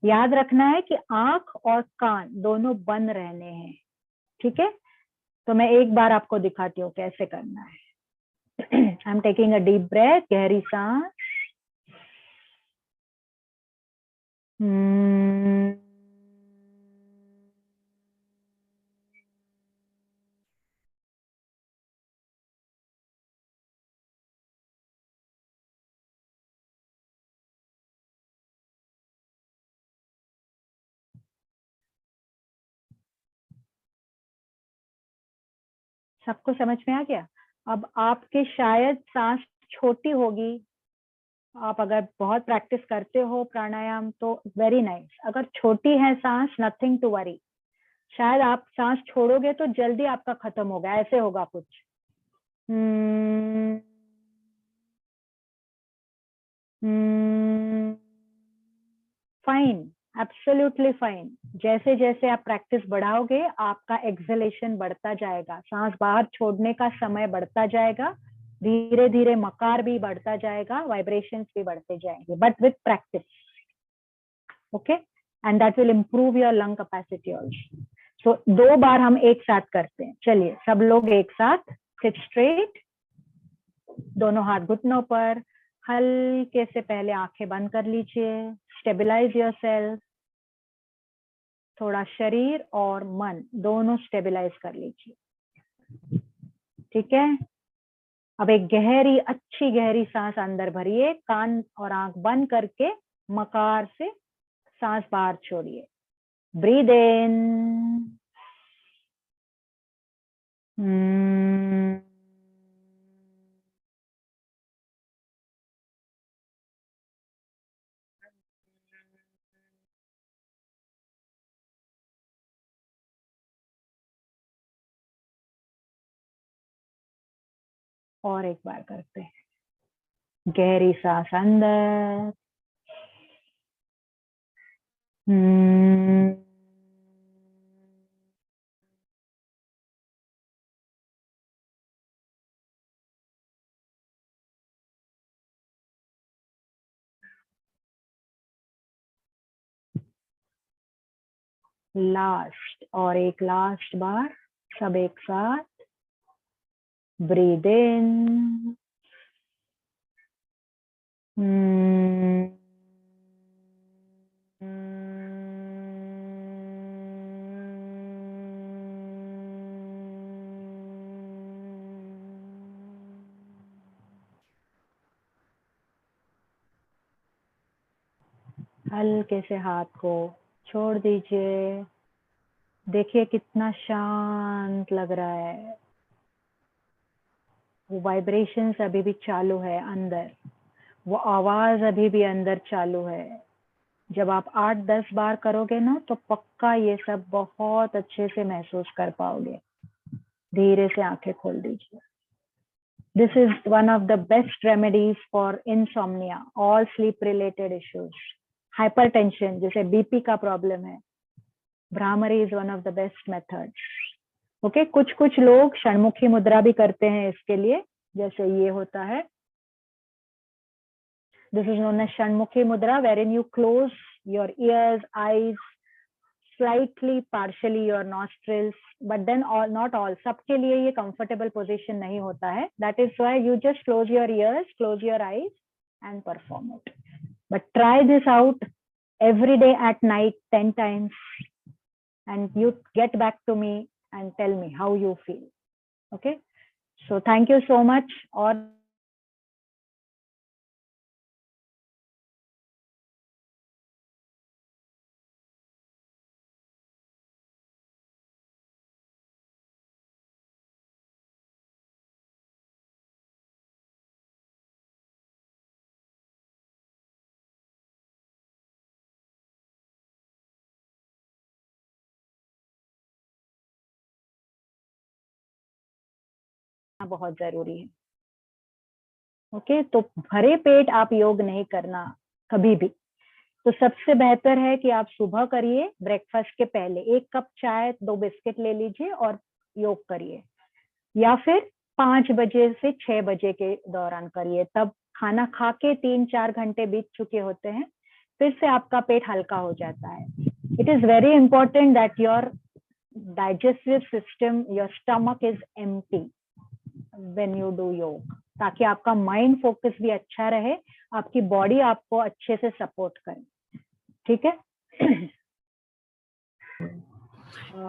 याद रखना है कि आंख और कान दोनों बंद रहने हैं, ठीक है। तो मैं एक बार आपको दिखाती हूँ कैसे करना है। I am taking a deep breath, गहरी सांस। सबको समझ में आ गया? अब आपके शायद सांस छोटी होगी, आप अगर बहुत प्रैक्टिस करते हो प्राणायाम तो वेरी नाइस। अगर छोटी है सांस, नथिंग टू वरी। शायद आप सांस छोड़ोगे तो जल्दी आपका खत्म होगा, ऐसे होगा कुछ। Fine, absolutely fine. जैसे जैसे आप प्रैक्टिस बढ़ाओगे आपका एक्सहेलेशन बढ़ता जाएगा, सांस बाहर छोड़ने का समय बढ़ता जाएगा, धीरे धीरे मकार भी बढ़ता जाएगा, वाइब्रेशंस भी बढ़ते जाएंगे, but with practice. Okay, and that will improve your lung capacity also. So 2 बार हम एक साथ करते हैं। चलिए सब लोग एक साथ, सिट स्ट्रेट, दोनों हाथ घुटनों पर, हल्के से पहले आंखें बंद कर लीजिए। स्टेबलाइज योरसेल्फ, थोड़ा शरीर और मन दोनों स्टेबलाइज कर लीजिए, ठीक है। अब एक गहरी, अच्छी गहरी सांस अंदर भरिए, कान और आंख बंद करके मकार से सांस बाहर छोड़िए। ब्रीद इन, और एक बार करते हैं। गहरी सांस अंदर, लास्ट, और एक लास्ट बार सब एक साथ। ब्रीद इन, हल्के से हाथ को छोड़ दीजिए। देखिए कितना शांत लग रहा है। वो वाइब्रेशंस अभी भी चालू है अंदर, वो आवाज अभी भी अंदर चालू है। जब आप 8-10 बार करोगे ना तो पक्का ये सब बहुत अच्छे से महसूस कर पाओगे। धीरे से आंखें खोल दीजिए। This is one of the best remedies for insomnia, all sleep related issues. Hypertension, जैसे बीपी का प्रॉब्लम है, bhramari is one of the best methods. Okay कुछ लोग षणमुखी मुद्रा भी करते हैं इसके लिए, जैसे ये होता है। This is known as षणमुखी मुद्रा, wherein you close your ears, eyes, slightly partially your nostrils, but then all not all, सबके लिए ये comfortable position नहीं होता है. That is why you just close your ears, close your eyes and perform it. But try this out every day at night 10 times and you get back to me and tell me how you feel. Okay, so thank you so much. और बहुत जरूरी है। Okay तो भरे पेट आप योग नहीं करना कभी भी। तो सबसे बेहतर है कि आप सुबह करिए, ब्रेकफास्ट के पहले 1 कप चाय 2 बिस्किट ले लीजिए और योग करिए, या फिर 5 बजे से 6 बजे के दौरान करिए। तब खाना खा के 3-4 घंटे बीत चुके होते हैं, फिर से आपका पेट हल्का हो जाता है। It is very important that your digestive system, your stomach is empty when you do योग, ताकि आपका माइंड फोकस भी अच्छा रहे, आपकी बॉडी आपको अच्छे से सपोर्ट करे। ठीक है?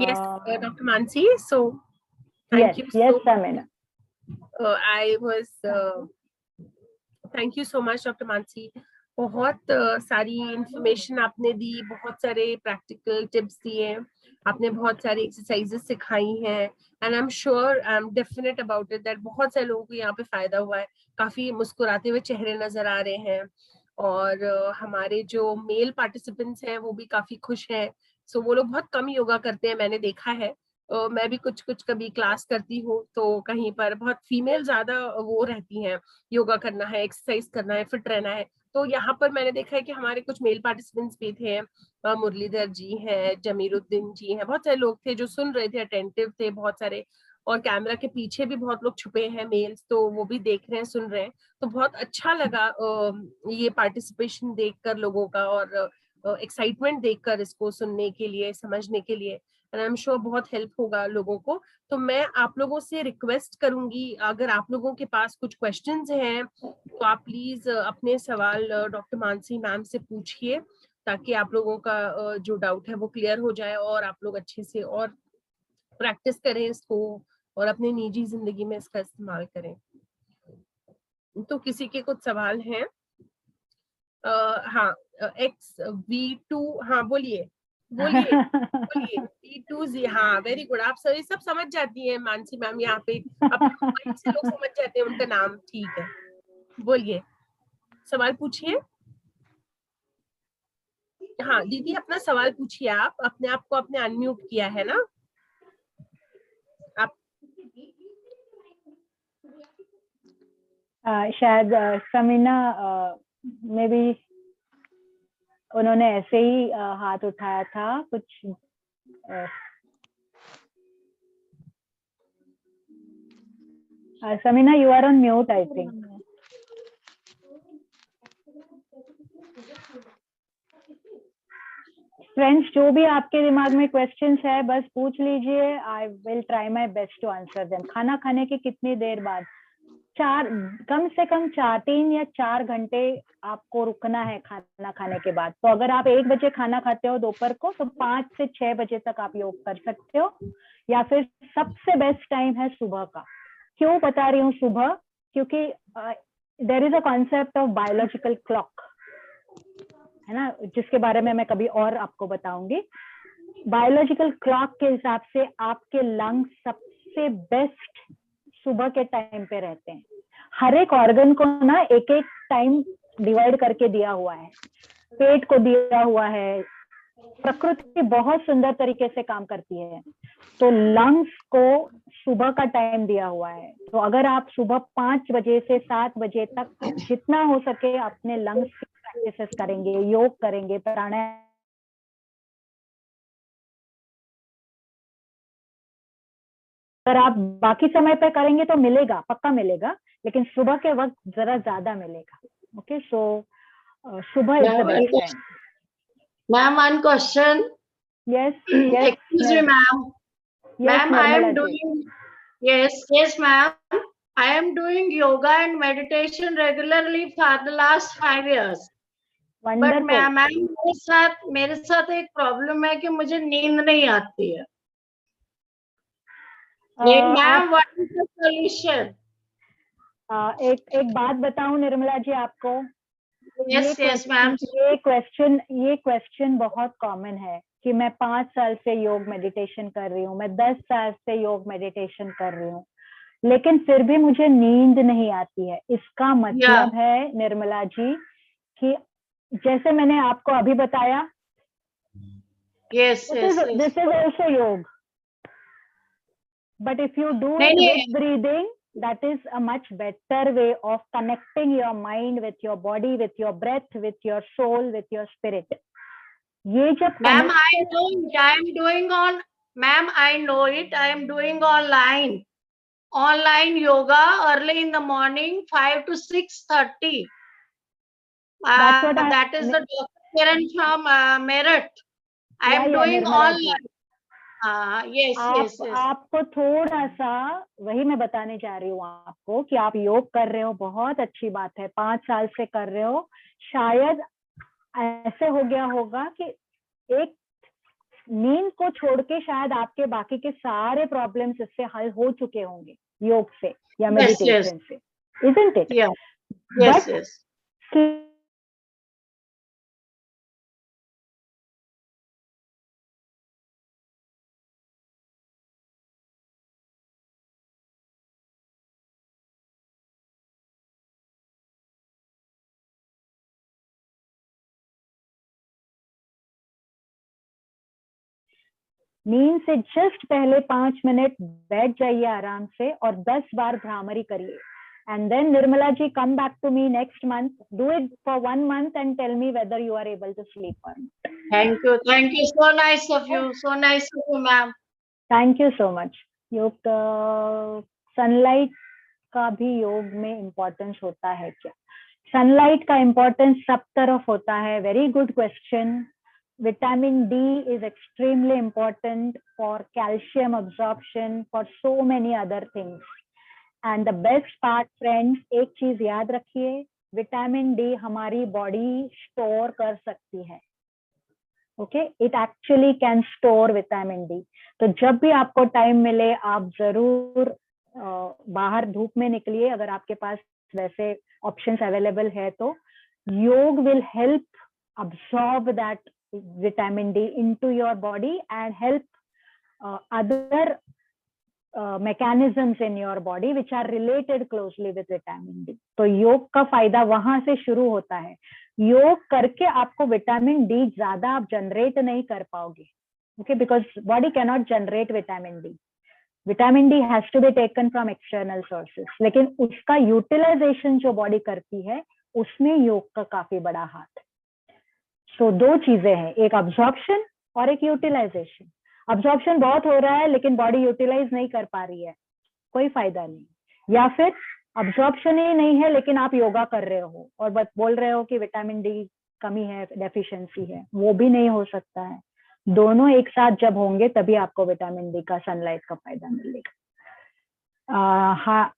Yes, Dr. Mansi. So, thank you so yes, much. Samina. Thank you so much, Dr. Mansi. बहुत सारी इंफॉर्मेशन आपने दी, बहुत सारे प्रैक्टिकल टिप्स दिए, आपने बहुत सारी एक्सरसाइजेस सिखाई हैं, and I am sure, I am definite about it that बहुत सारे लोगों को यहाँ पे फायदा हुआ है। काफी मुस्कुराते हुए चेहरे नजर आ रहे हैं, और हमारे जो मेल पार्टिसिपेंट्स हैं वो भी काफी खुश हैं। सो वो लोग बहुत कम योगा करते हैं, मैंने देखा है। मैं भी कुछ कभी क्लास करती हूँ तो कहीं पर बहुत फीमेल ज्यादा वो रहती हैं, योगा करना है, एक्सरसाइज करना है, फिट रहना है। तो यहाँ पर मैंने देखा है कि हमारे कुछ मेल पार्टिसिपेंट्स भी थे, मुरलीधर जी हैं, जमीरुद्दीन जी हैं, बहुत सारे लोग थे जो सुन रहे थे, अटेंटिव थे बहुत सारे, और कैमरा के पीछे भी बहुत लोग छुपे हैं मेल्स, तो वो भी देख रहे हैं, सुन रहे हैं। तो बहुत अच्छा लगा ये पार्टिसिपेशन देखकर लोगों का, और एक्साइटमेंट देखकर इसको सुनने के लिए, समझने के लिए, एंड आई एम श्योर बहुत हेल्प होगा लोगों को। तो मैं आप लोगों से रिक्वेस्ट करूंगी, अगर आप लोगों के पास कुछ क्वेश्चंस हैं तो आप प्लीज अपने सवाल डॉक्टर मानसी मैम से पूछिए, ताकि आप लोगों का जो डाउट है वो क्लियर हो जाए, और आप लोग अच्छे से और प्रैक्टिस करें इसको, और अपने निजी जिंदगी में इसका इस्तेमाल करें। तो किसी के कुछ सवाल हैं? हाँ, XV2, हाँ बोलिए बोलिए बोलिए। V2Z, हाँ वेरी गुड, आप सभी सब समझ जाती हैं मानसी मैम, यहाँ पे अपने मोबाइल से लोग समझ जाते हैं उनका नाम। ठीक है, बोलिए, सवाल पूछिए। हाँ दीदी, अपना सवाल पूछिए। आप अपने आप को अपने अनम्यूट किया है ना आप? शायद समीना में भी उन्होंने ऐसे ही हाथ उठाया था कुछ। Samina, you are on mute I think. Friends, जो भी आपके दिमाग में क्वेश्चंस है बस पूछ लीजिए, I will try my best to answer them. खाना खाने के कितनी देर बाद? कम से कम 3 या 4 घंटे आपको रुकना है खाना खाने के बाद। तो अगर आप 1 बजे खाना खाते हो दोपहर को, तो 5 से 6 बजे तक आप योग कर सकते हो, या फिर सबसे बेस्ट टाइम है सुबह का। क्यों बता रही हूँ सुबह? क्योंकि there is a concept of biological clock, है ना, जिसके बारे में मैं कभी और आपको बताऊंगी। बायोलॉजिकल क्लॉक के हिसाब से आपके लंग्स सबसे बेस्ट सुबह के टाइम पे रहते हैं। हर एक ऑर्गन को ना एक एक टाइम डिवाइड करके दिया हुआ है, पेट को दिया हुआ है, प्रकृति बहुत सुंदर तरीके से काम करती है। तो लंग्स को सुबह का टाइम दिया हुआ है। तो अगर आप सुबह 5 बजे से 7 बजे तक जितना हो सके अपने लंग्स की प्रैक्टिसेस करेंगे, योग करेंगे, प्राणायाम, अगर आप बाकी समय पे करेंगे तो मिलेगा, पक्का मिलेगा, लेकिन सुबह के वक्त जरा ज्यादा मिलेगा। ओके, सो सुबह is the best time. Ma'am, one question. Yes Excuse me, ma'am. Ma'am, I am Nirmala ji, doing. Yes, ma'am. I am doing yoga and meditation regularly for the last 5 years. But wonderful. Ma'am मेरे साथ एक problem है कि मुझे नींद नहीं आती है। Ma'am, what is the solution? एक बात बताऊं निर्मला जी आपको, यस मैम। ये क्वेश्चन बहुत कॉमन है कि मैं 5 साल से योग मेडिटेशन कर रही हूँ, मैं 10 साल से योग मेडिटेशन कर रही हूँ, लेकिन फिर भी मुझे नींद नहीं आती है। इसका मतलब है निर्मला जी कि जैसे मैंने आपको अभी बताया, यस दिस इज ऑल्सो योग, but if you do it with breathing, that is a much better way of connecting your mind with your body, with your breath, with your soul, with your spirit. ये जब ma'am I know it. I am doing on, ma'am, I know it. I am doing online yoga early in the morning, 5 to 6:30. That is the Dr. Kiran from Meerut. I am doing online. Yes. आपको थोड़ा सा वही मैं बताने जा रही हूँ आपको कि आप योग कर रहे हो, बहुत अच्छी बात है, 5 साल से कर रहे हो। शायद ऐसे हो गया होगा कि एक नींद को छोड़ के शायद आपके बाकी के सारे प्रॉब्लम्स इससे हल हो चुके होंगे योग से या मेडिटेशन से, isn't it? Yes. नींद से जस्ट पहले 5 मिनट बैठ जाइए आराम से और 10 बार भ्रामरी करिए। And then Nirmala ji, come back to me next month. Do it for 1 month and tell me whether you are able to sleep or not. Thank you. So nice of you. So nice of you, ma'am. Thank you so much. योग sunlight का भी योग में importance होता है क्या? Sunlight का importance सब तरफ होता है। Very good question. Vitamin D is extremely important for calcium absorption, for so many other things. And the best part, friends, एक चीज याद रखिए, विटामिन डी हमारी बॉडी स्टोर कर सकती है। Okay, it actually can store vitamin D. तो जब भी आपको टाइम मिले आप जरूर बाहर धूप में निकलिए, अगर आपके पास वैसे ऑप्शंस अवेलेबल है तो। योग will help absorb that vitamin D into your body and help other mechanisms in your body which are related closely with vitamin D. तो योग का फायदा वहां से शुरू होता है। योग करके आपको विटामिन डी ज्यादा आप जनरेट नहीं कर पाओगे, okay, because body cannot generate vitamin D. Vitamin D has to be taken from external sources, लेकिन उसका यूटिलाइजेशन जो बॉडी करती है उसमें योग का काफी बड़ा हाथ। तो 2 चीजें हैं, एक अब्जॉर्प्शन और एक यूटिलाइजेशन। अब्जॉर्प्शन बहुत हो रहा है लेकिन बॉडी यूटिलाइज नहीं कर पा रही है, कोई फायदा नहीं। या फिर अब्जॉर्प्शन ही नहीं है लेकिन आप योगा कर रहे हो और बस बोल रहे हो कि विटामिन डी कमी है, डेफिशिएंसी है, वो भी नहीं हो सकता है। दोनों एक साथ जब होंगे तभी आपको विटामिन डी का, सनलाइट का फायदा मिलेगा। हाँ,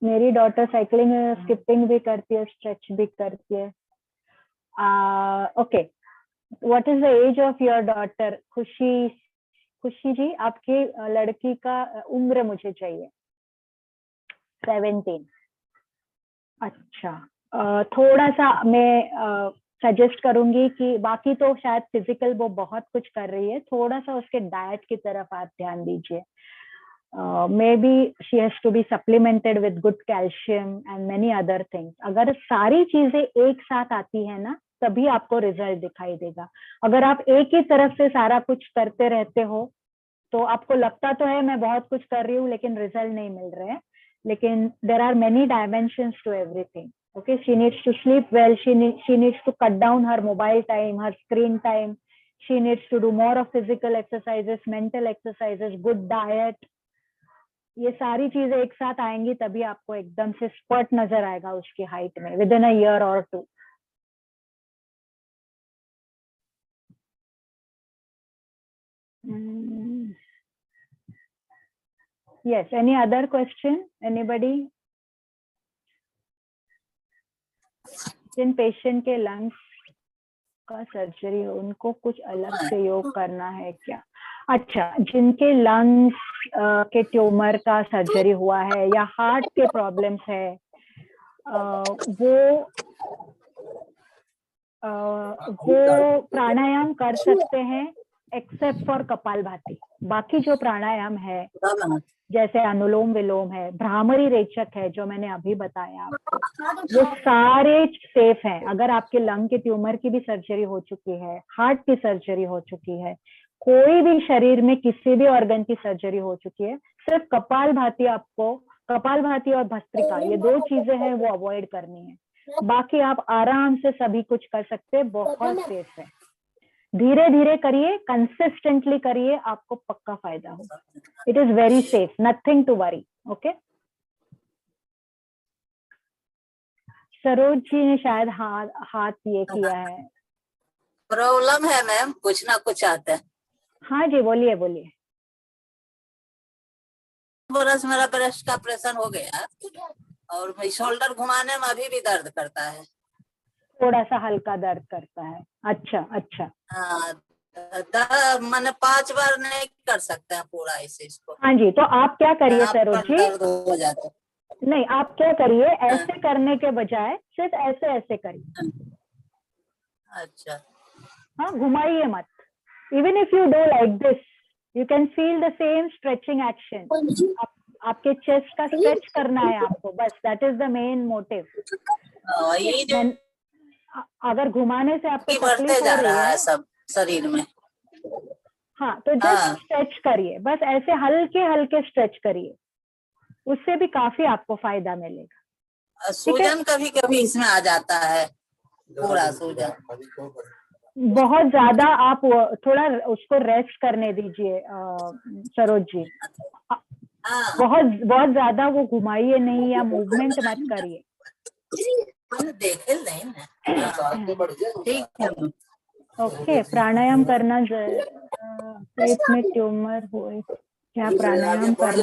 मेरी डॉटर साइकिलिंग, स्किपिंग भी करती है, स्ट्रेच भी करती है। Okay, what is the age of your daughter? Khushi ji, आपकी लड़की का उम्र मुझे चाहिए। 17। अच्छा, थोड़ा सा मैं सजेस्ट करूंगी कि बाकी तो शायद फिजिकल वो बहुत कुछ कर रही है, थोड़ा सा उसके डाइट की तरफ आप ध्यान दीजिए। Maybe she has to be supplemented with good calcium and many other things. अगर सारी चीजें एक साथ आती है ना, तभी आपको रिजल्ट दिखाई देगा। अगर आप एक ही तरफ से सारा कुछ करते रहते हो तो आपको लगता तो है मैं बहुत कुछ कर रही हूँ लेकिन रिजल्ट नहीं मिल रहे हैं। लेकिन there are many dimensions to everything. Okay, she needs to sleep well, she needs to cut down her mobile time, her screen time, she needs to do more of physical exercises, mental exercises, good diet। ये सारी चीजें एक साथ आएंगी तभी आपको एकदम से स्पर्ट नजर आएगा उसकी हाइट में विद इन अ ईयर और 2। Yes, any other question, anybody? जिन पेशेंट के लंग्स का सर्जरी हो उनको कुछ अलग से योग करना है क्या? अच्छा, जिनके लंग्स के ट्यूमर का सर्जरी हुआ है या हार्ट के प्रॉब्लम्स है, वो प्राणायाम कर सकते हैं एक्सेप्ट फॉर कपालभाति। बाकी जो प्राणायाम है जैसे अनुलोम विलोम है, भ्रामरी रेचक है जो मैंने अभी बताया आपको, वो सारे सेफ हैं। अगर आपके लंग के ट्यूमर की भी सर्जरी हो चुकी है, हार्ट की सर्जरी हो चुकी है, कोई भी शरीर में किसी भी ऑर्गन की सर्जरी हो चुकी है, सिर्फ कपालभाति आपको, कपालभाति और भस्त्रिका, ये 2 चीजें हैं वो अवॉइड करनी है। बाकी आप आराम से सभी कुछ कर सकते हैं, बहुत सेफ है। धीरे धीरे करिए, कंसिस्टेंटली करिए, आपको पक्का फायदा होगा। It is very safe, nothing to worry. Okay, Saroj ji ने शायद हाथ ये किया है। प्रॉब्लम है मैम, कुछ ना कुछ आता है। हाँ जी, बोलिए बोलिए। बरस मेरा ब्रेस्ट का ऑपरेशन हो गया और शोल्डर घुमाने में अभी भी दर्द करता है, थोड़ा सा हल्का दर्द करता है। अच्छा अच्छा, हाँ, मैंने 5 बार नहीं कर सकते हैं पूरा इसे इसको। हाँ जी, तो आप क्या करिए सरोज जी, दर्द हो जाता है। नहीं आप क्या करिए, ऐसे करने के बजाय सिर्फ ऐसे ऐसे करिए। अच्छा, हाँ, घुमाइए मत। Even if you do like this, you can feel the same stretching action. आपके चेस्ट का स्ट्रेच करना है आपको, बस that is the main motive. ये जो अगर घुमाने से आपको बढ़ते तकलीफ जा हो रही रहा है है सब शरीर में, हाँ, तो जस्ट स्ट्रेच करिए, बस ऐसे हल्के हल्के स्ट्रेच करिए, उससे भी काफी आपको फायदा मिलेगा। सूजन कभी कभी इसमें आ जाता है, पूरा सूजन। बहुत ज्यादा आप थोड़ा उसको रेस्ट करने दीजिए सरोज जी। बहुत ज्यादा वो घुमाइए नहीं या मूवमेंट मत करिए। देखे नहीं ना, ठीक है। ओके, प्राणायाम करना, पेट में ट्यूमर हुए क्या प्राणायाम करना?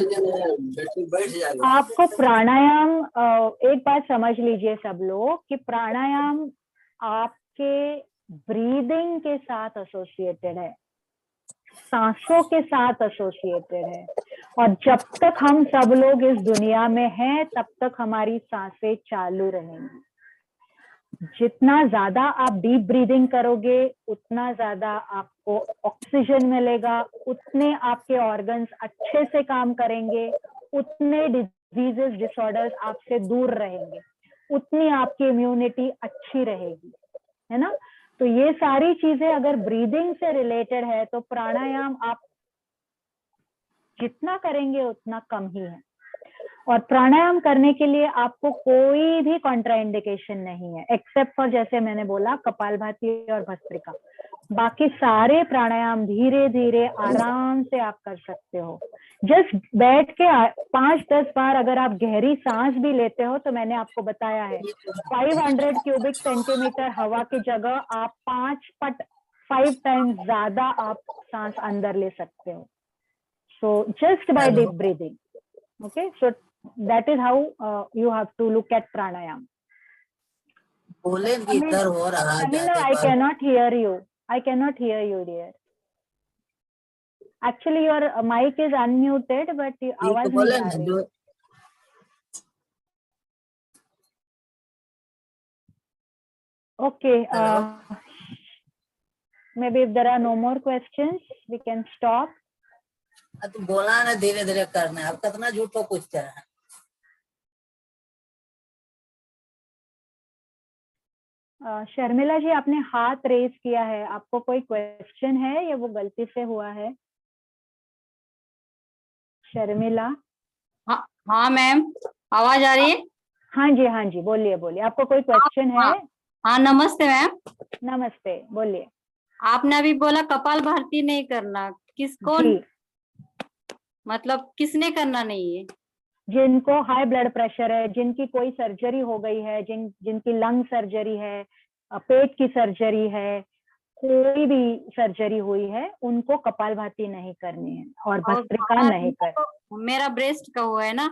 आपको प्राणायाम, एक बात समझ लीजिए सब लोग कि प्राणायाम आपके ब्रीदिंग के साथ एसोसिएटेड है, सांसों के साथ एसोसिएटेड है। और जब तक हम सब लोग इस दुनिया में हैं तब तक हमारी सांसें चालू रहेंगी। जितना ज्यादा आप डीप ब्रीदिंग करोगे उतना ज्यादा आपको ऑक्सीजन मिलेगा, उतने आपके ऑर्गन्स अच्छे से काम करेंगे, उतने डिजीजेस डिसऑर्डर्स आपसे दूर रहेंगे, उतनी आपकी इम्यूनिटी अच्छी रहेगी, है ना। तो ये सारी चीजें अगर ब्रीदिंग से रिलेटेड है तो प्राणायाम आप जितना करेंगे उतना कम ही है। और प्राणायाम करने के लिए आपको कोई भी कॉन्ट्राइंडिकेशन नहीं है एक्सेप्ट फॉर, जैसे मैंने बोला, कपालभाति और भस्त्रिका। बाकी सारे प्राणायाम धीरे धीरे आराम से आप कर सकते हो। जस्ट बैठ के 5-10 बार अगर आप गहरी सांस भी लेते हो, तो मैंने आपको बताया है 500 क्यूबिक सेंटीमीटर हवा की जगह आप 5 टाइम्स ज्यादा आप सांस अंदर ले सकते हो. So just by Hello. deep breathing. Okay, so that is how you have to look at pranayam. बोले भीतर हो रहा Samina, जाने I पर cannot hear you. I cannot hear you, dear. Actually, your mic is unmuted, but आवाज नहीं बोले आ ना रही. जो Okay. Hello. Maybe if there are no more questions, we can stop. तू बोला ना धीरे धीरे करना है, अब कितना झूठो पूछते हैं. शर्मिला जी, आपने हाथ रेज किया है, आपको कोई क्वेश्चन है या वो गलती से हुआ है? शर्मिला. हाँ मैम, आवाज आ रही है? हाँ जी, हाँ जी, बोलिए बोलिए, आपको कोई क्वेश्चन है? हाँ नमस्ते मैम. नमस्ते, बोलिए. आपने अभी बोला कपाल भारती नहीं करना, किसको जी, मतलब किसने करना नहीं है? जिनको हाई ब्लड प्रेशर है, जिनकी कोई सर्जरी हो गई है, जिनकी लंग सर्जरी है, पेट की सर्जरी है, कोई भी सर्जरी हुई है, उनको कपालभाति नहीं करनी है और भस्त्रिका नहीं कर. मेरा ब्रेस्ट का हुआ है ना.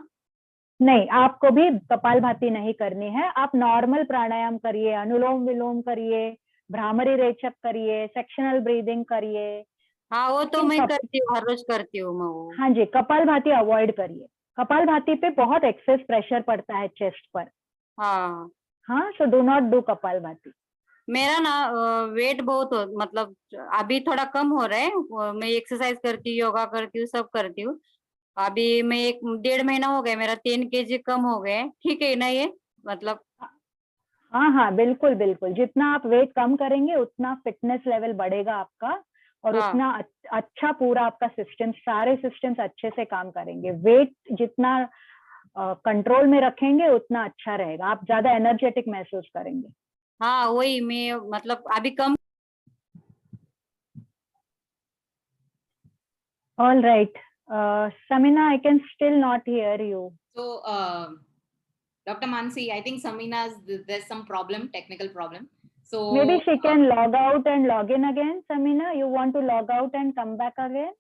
नहीं, आपको भी कपालभाति नहीं करनी है. आप नॉर्मल प्राणायाम करिए, अनुलोम विलोम करिए, भ्रामरी रेचक करिए, सेक्शनल ब्रीदिंग करिए. हाँ वो तो लेकिन मैं करती हूँ, हर रोज करती हूँ मैं वो. हाँ जी, कपालभाति अवॉइड करिए. कपालभाति पे बहुत एक्सेस प्रेशर पड़ता है चेस्ट पर. हाँ हाँ, so do not do kapalbhati. मेरा ना वेट बहुत मतलब अभी थोड़ा कम हो रहा है. मैं एक्सरसाइज करती हूँ, योगा करती हूँ, सब करती हूँ. अभी मैं 1.5 महीना हो गया, मेरा 3 kg कम हो गए. ठीक है ना ये मतलब? हाँ हाँ, बिल्कुल बिल्कुल. जितना आप वेट कम करेंगे उतना फिटनेस लेवल बढ़ेगा आपका, और हाँ. उतना अच्छा पूरा आपका सिस्टम, सारे सिस्टम्स अच्छे से काम करेंगे. वेट जितना कंट्रोल में रखेंगे उतना अच्छा रहेगा, आप ज्यादा एनर्जेटिक महसूस करेंगे. हाँ वही मैं मतलब अभी कम. All right. Samina, I can still not hear you. So, Dr. Mansi, I think Samina's, there's some problem, technical problem. So Maybe she can log out and log in again. Samina, you want to log out and come back again?